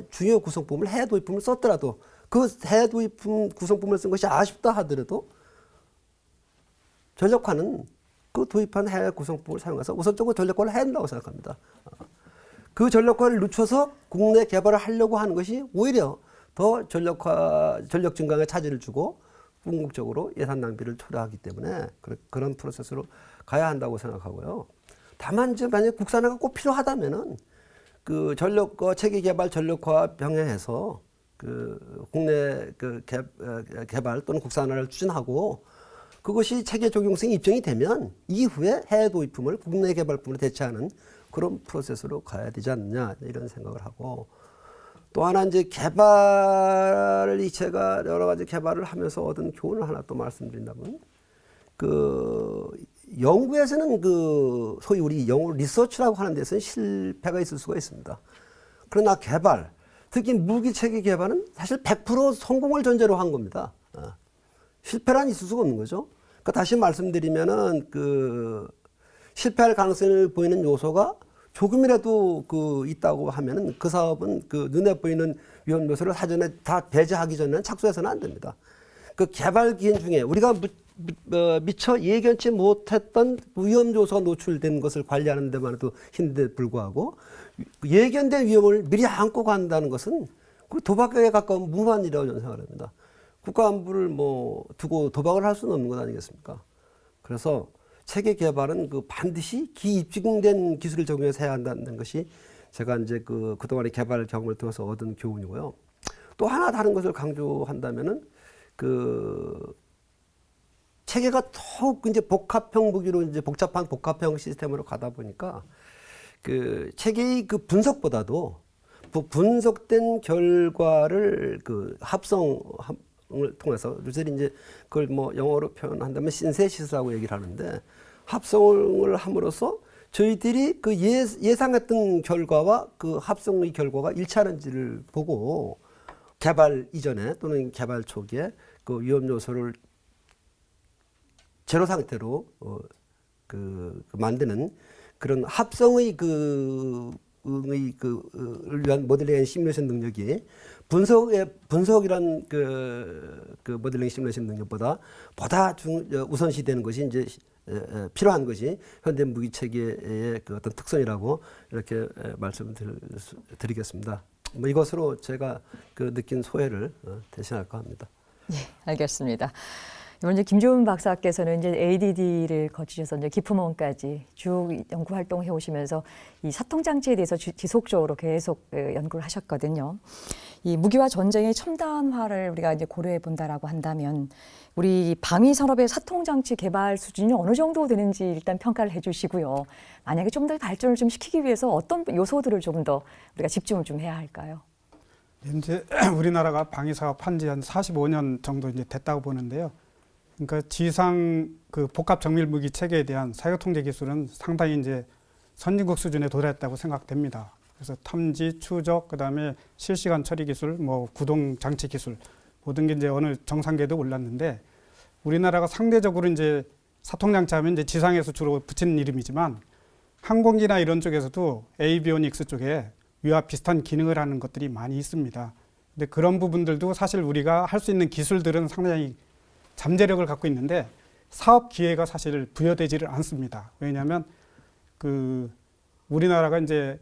중요 구성품을 해외 도입품을 썼더라도 그 해외 도입품 구성품을 쓴 것이 아쉽다 하더라도 전력화는 그 도입한 해외 구성품을 사용해서 우선적으로 전력화를 해야 한다고 생각합니다. 그 전력화를 늦춰서 국내 개발을 하려고 하는 것이 오히려 더 전력 증강에 차질을 주고 궁극적으로 예산 낭비를 초래하기 때문에 그런 프로세스로 가야 한다고 생각하고요. 다만 이제 만약 국산화가 꼭 필요하다면은 그 전력과 체계 개발 전력화 병행해서 그 국내 개발 또는 국산화를 추진하고 그것이 체계 적용성이 입증이 되면 이후에 해외 도입품을 국내 개발품으로 대체하는 그런 프로세스로 가야 되지 않느냐 이런 생각을 하고 또 하나 이제 제가 여러 가지 개발을 하면서 얻은 교훈을 하나 또 말씀드린다면 그 연구에서는 그 소위 우리 영어로 리서치라고 하는 데서는 실패가 있을 수가 있습니다. 그러나 개발, 특히 무기 체계 개발은 사실 100% 성공을 전제로 한 겁니다. 실패란 있을 수가 없는 거죠. 그러니까 다시 말씀드리면은 그 실패할 가능성을 보이는 요소가 조금이라도 있다고 하면은 그 사업은 그 눈에 보이는 위험 요소를 사전에 다 배제하기 전에는 착수해서는 안 됩니다. 그 개발 기행 중에 우리가 미처 예견치 못했던 위험 요소가 노출된 것을 관리하는 데만 해도 힘든데 불구하고 예견된 위험을 미리 안고 간다는 것은 그 도박에 가까운 무모한 일이라고 저는 생각합니다. 국가 안보를 두고 도박을 할 수는 없는 것 아니겠습니까? 그래서 체계 개발은 반드시 기입증된 기술을 적용해서 해야 한다는 것이 제가 이제 그동안의 개발 경험을 통해서 얻은 교훈이고요. 또 하나 다른 것을 강조한다면은 체계가 더욱 이제 복합형 무기로 이제 복잡한 복합형 시스템으로 가다 보니까 체계의 분석보다도 분석된 결과를 합성을 통해서 요새 이제 그걸 영어로 표현한다면 신세시스라고 얘기를 하는데 합성을 함으로써 저희들이 예상했던 결과와 그 합성의 결과가 일치하는지를 보고 개발 이전에 또는 개발 초기에 그 위험 요소를 제로 상태로 만드는 그런 합성의 를 위한 모델링 앤 시뮬레이션 능력이 분석이란 그 모델링 시뮬레이션 능력보다 우선시되는 것이 이제 필요한 것이 현대 무기 체계의 그 어떤 특성이라고 이렇게 말씀을 드리겠습니다. 뭐 이것으로 제가 그 느낀 소회를 대신할까 합니다. 예, 알겠습니다. 이번 이제 김주은 박사께서는 이제 ADD를 거치셔서 이제 기품원까지 쭉 연구 활동해 오시면서 이 사통 장치에 대해서 지속적으로 계속 연구를 하셨거든요. 이 무기와 전쟁의 첨단화를 우리가 이제 고려해 본다라고 한다면 우리 방위 산업의 사통 장치 개발 수준이 어느 정도 되는지 일단 평가를 해주시고요. 만약에 좀 더 발전을 좀 시키기 위해서 어떤 요소들을 좀 더 우리가 집중을 좀 해야 할까요? 현재 우리나라가 방위 사업 한지 한 45년 정도 이제 됐다고 보는데요. 그러니까 지상 그 복합 정밀 무기 체계에 대한 사격 통제 기술은 상당히 이제 선진국 수준에 도달했다고 생각됩니다. 그래서 탐지, 추적, 그다음에 실시간 처리 기술, 뭐 구동 장치 기술 모든 게 이제 어느 정상궤도 올랐는데 우리나라가 상대적으로 이제 사통 장치하면 이제 지상에서 주로 붙이는 이름이지만 항공기나 이런 쪽에서도 에이비오닉스 쪽에 위와 비슷한 기능을 하는 것들이 많이 있습니다. 근데 그런 부분들도 사실 우리가 할 수 있는 기술들은 상당히 잠재력을 갖고 있는데 사업 기회가 사실 부여되지를 않습니다. 왜냐하면 그 우리나라가 이제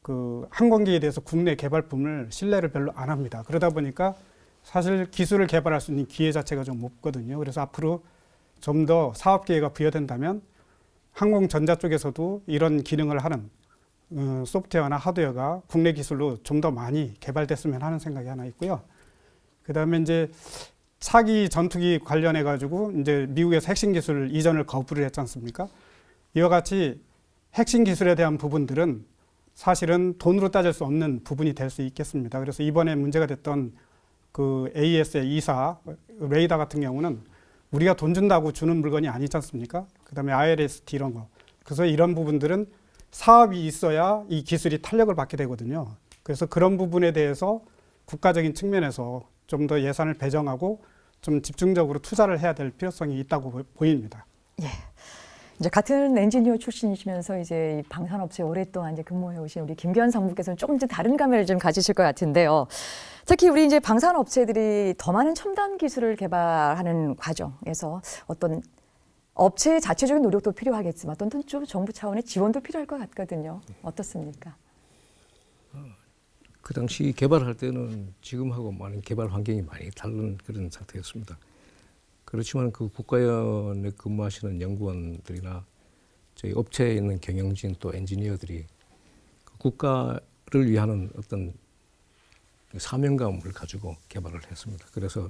그 항공기에 대해서 국내 개발품을 신뢰를 별로 안 합니다. 그러다 보니까 사실 기술을 개발할 수 있는 기회 자체가 좀 없거든요. 그래서 앞으로 좀 더 사업 기회가 부여된다면 항공전자 쪽에서도 이런 기능을 하는 소프트웨어나 하드웨어가 국내 기술로 좀 더 많이 개발됐으면 하는 생각이 하나 있고요. 그다음에 이제 차기 전투기 관련해 가지고 이제 미국에서 핵심 기술 이전을 거부를 했지 않습니까? 이와 같이 핵심 기술에 대한 부분들은 사실은 돈으로 따질 수 없는 부분이 될 수 있겠습니다. 그래서 이번에 문제가 됐던 그 AS의 2사 레이더 같은 경우는 우리가 돈 준다고 주는 물건이 아니지 않습니까? 그다음에 ILST 이런 거. 그래서 이런 부분들은 사업이 있어야 이 기술이 탄력을 받게 되거든요. 그래서 그런 부분에 대해서 국가적인 측면에서 좀 더 예산을 배정하고 좀 집중적으로 투자를 해야 될 필요성이 있다고 보입니다. 예. 이제 같은 엔지니어 출신이시면서 이제 방산업체에 오랫동안 이제 근무해 오신 우리 김기환 상무께서는 조금 더 다른 감을 좀 가지실 것 같은데요. 특히 우리 이제 방산업체들이 더 많은 첨단 기술을 개발하는 과정에서 어떤 업체의 자체적인 노력도 필요하겠지만 어떤 좀 정부 차원의 지원도 필요할 것 같거든요. 어떻습니까? 그 당시 개발할 때는 지금하고 많은 개발 환경이 많이 다른 그런 상태였습니다. 그렇지만 그 국가연에 근무하시는 연구원들이나 저희 업체에 있는 경영진 또 엔지니어들이 그 국가를 위하는 어떤 사명감을 가지고 개발을 했습니다. 그래서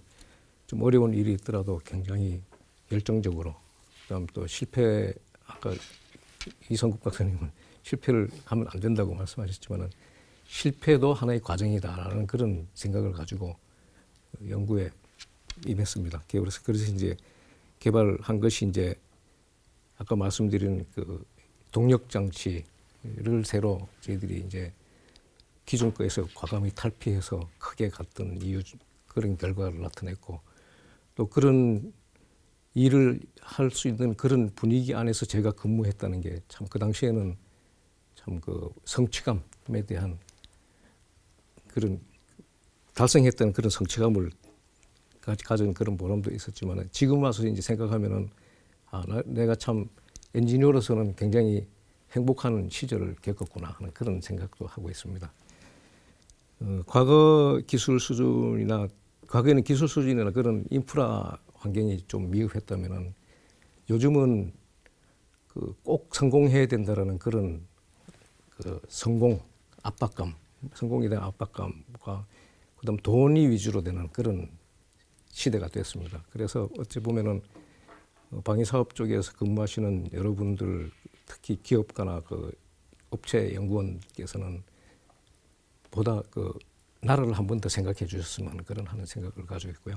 좀 어려운 일이 있더라도 굉장히 열정적으로, 그다음 또 실패, 아까 이성국 박사님은 실패를 하면 안 된다고 말씀하셨지만은 실패도 하나의 과정이다라는 그런 생각을 가지고 연구에 임했습니다. 그래서 이제 개발한 것이 이제 아까 말씀드린 그 동력 장치를 새로 저희들이 이제 기존 거에서 과감히 탈피해서 크게 갔던 이유, 그런 결과를 나타냈고, 또 그런 일을 할 수 있는 그런 분위기 안에서 제가 근무했다는 게 참 그 당시에는 참 그 성취감에 대한 그런 달성했던 그런 성취감을 가진 그런 보람도 있었지만 지금 와서 이제 생각하면은 내가 참 엔지니어로서는 굉장히 행복한 시절을 겪었구나 하는 그런 생각도 하고 있습니다. 과거 기술 수준이나 과거에는 기술 수준이나 그런 인프라 환경이 좀 미흡했다면은 요즘은 그 꼭 성공해야 된다라는 그런 그 성공 압박감, 성공에 대한 압박감과 그다음 돈이 위주로 되는 그런 시대가 됐습니다. 그래서 어찌 보면은 방위 사업 쪽에서 근무하시는 여러분들, 특히 기업가나 그 업체 연구원께서는 보다 그 나라를 한 번 더 생각해 주셨으면 그런 하는 생각을 가지고 있고요.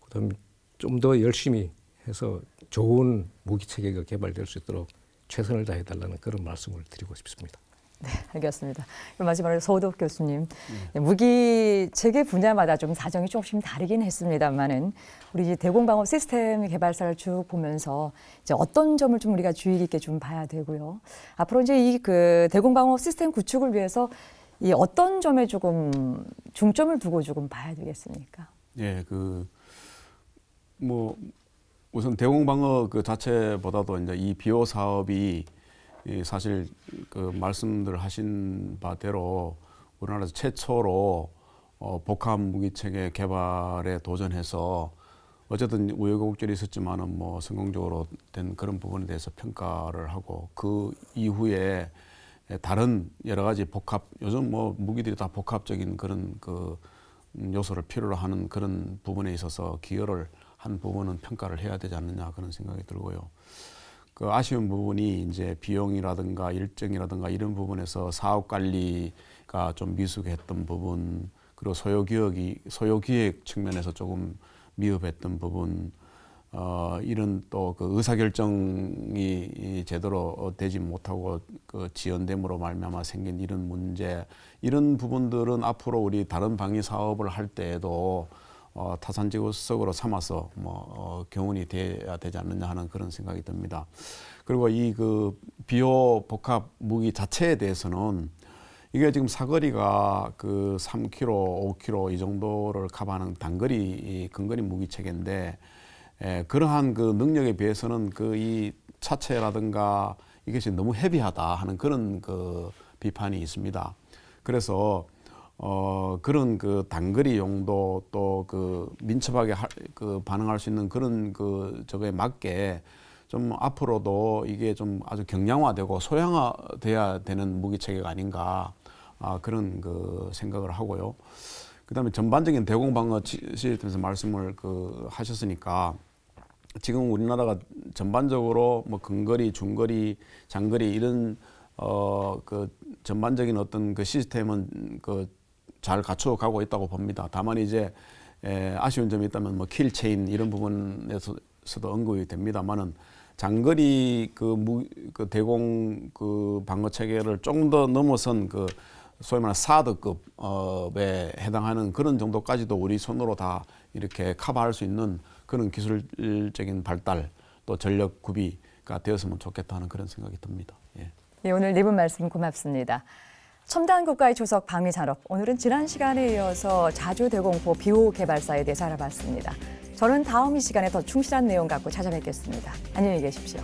그다음 좀 더 열심히 해서 좋은 무기 체계가 개발될 수 있도록 최선을 다해 달라는 그런 말씀을 드리고 싶습니다. 네, 알겠습니다. 그럼 마지막으로 서우덕 교수님, 네, 무기 체계 분야마다 좀 사정이 조금씩 다르긴 했습니다만은 우리 이제 대공방어 시스템 개발사를 쭉 보면서 이제 어떤 점을 좀 우리가 주의 깊게 좀 봐야 되고요. 앞으로 이제 이 그 대공방어 시스템 구축을 위해서 이 어떤 점에 조금 중점을 두고 조금 봐야 되겠습니까? 예, 뭐 우선 대공방어 그 자체보다도 이제 이 비호 사업이 사실 그 말씀들 하신 바대로 우리나라에서 최초로 복합 무기 체계 개발에 도전해서 어쨌든 우여곡절이 있었지만은 뭐 성공적으로 된 그런 부분에 대해서 평가를 하고 그 이후에 다른 여러 가지 요즘 뭐 무기들이 다 복합적인 그런 그 요소를 필요로 하는 그런 부분에 있어서 기여를 한 부분은 평가를 해야 되지 않느냐 그런 생각이 들고요. 그 아쉬운 부분이 이제 비용이라든가 일정이라든가 이런 부분에서 사업 관리가 좀 미숙했던 부분, 그리고 소요기획 측면에서 조금 미흡했던 부분, 이런 또 그 의사결정이 제대로 되지 못하고 그 지연됨으로 말미암아 생긴 이런 문제, 이런 부분들은 앞으로 우리 다른 방위 사업을 할 때에도 타산지구석으로 삼아서 교훈이 돼야 되지 않느냐 하는 그런 생각이 듭니다. 그리고 이 그 비호 복합 무기 자체에 대해서는 이게 지금 사거리가 그 3km, 5km 이 정도를 커버하는 단거리 근거리 무기 체계인데, 그러한 그 능력에 비해서는 그 이 차체라든가 이것이 너무 헤비하다 하는 그런 그 비판이 있습니다. 그래서 그런 그 단거리 용도 또 그 민첩하게 그 반응할 수 있는 그런 그 저거에 맞게 좀 앞으로도 이게 좀 아주 경량화되고 소형화돼야 되는 무기 체계가 아닌가, 그런 그 생각을 하고요. 그다음에 전반적인 대공방어 시스템에서 말씀을 그 하셨으니까 지금 우리나라가 전반적으로 뭐 근거리, 중거리, 장거리 이런 그 전반적인 어떤 그 시스템은 그 잘 갖추어 가고 있다고 봅니다. 다만 이제 아쉬운 점이 있다면 뭐 킬체인 이런 부분에서도 언급이 됩니다만은 장거리 그 대공 그 방어 체계를 조금 더 넘어선 그 소위 말하는 사드급에 해당하는 그런 정도까지도 우리 손으로 다 이렇게 커버할 수 있는 그런 기술적인 발달 또 전력 구비가 되었으면 좋겠다 하는 그런 생각이 듭니다. 예. 네, 오늘 네 분 말씀 고맙습니다. 첨단 국가의 조석 방위산업, 오늘은 지난 시간에 이어서 자주대공포 비호 개발사에 대해서 알아봤습니다. 저는 다음 이 시간에 더 충실한 내용 갖고 찾아뵙겠습니다. 안녕히 계십시오.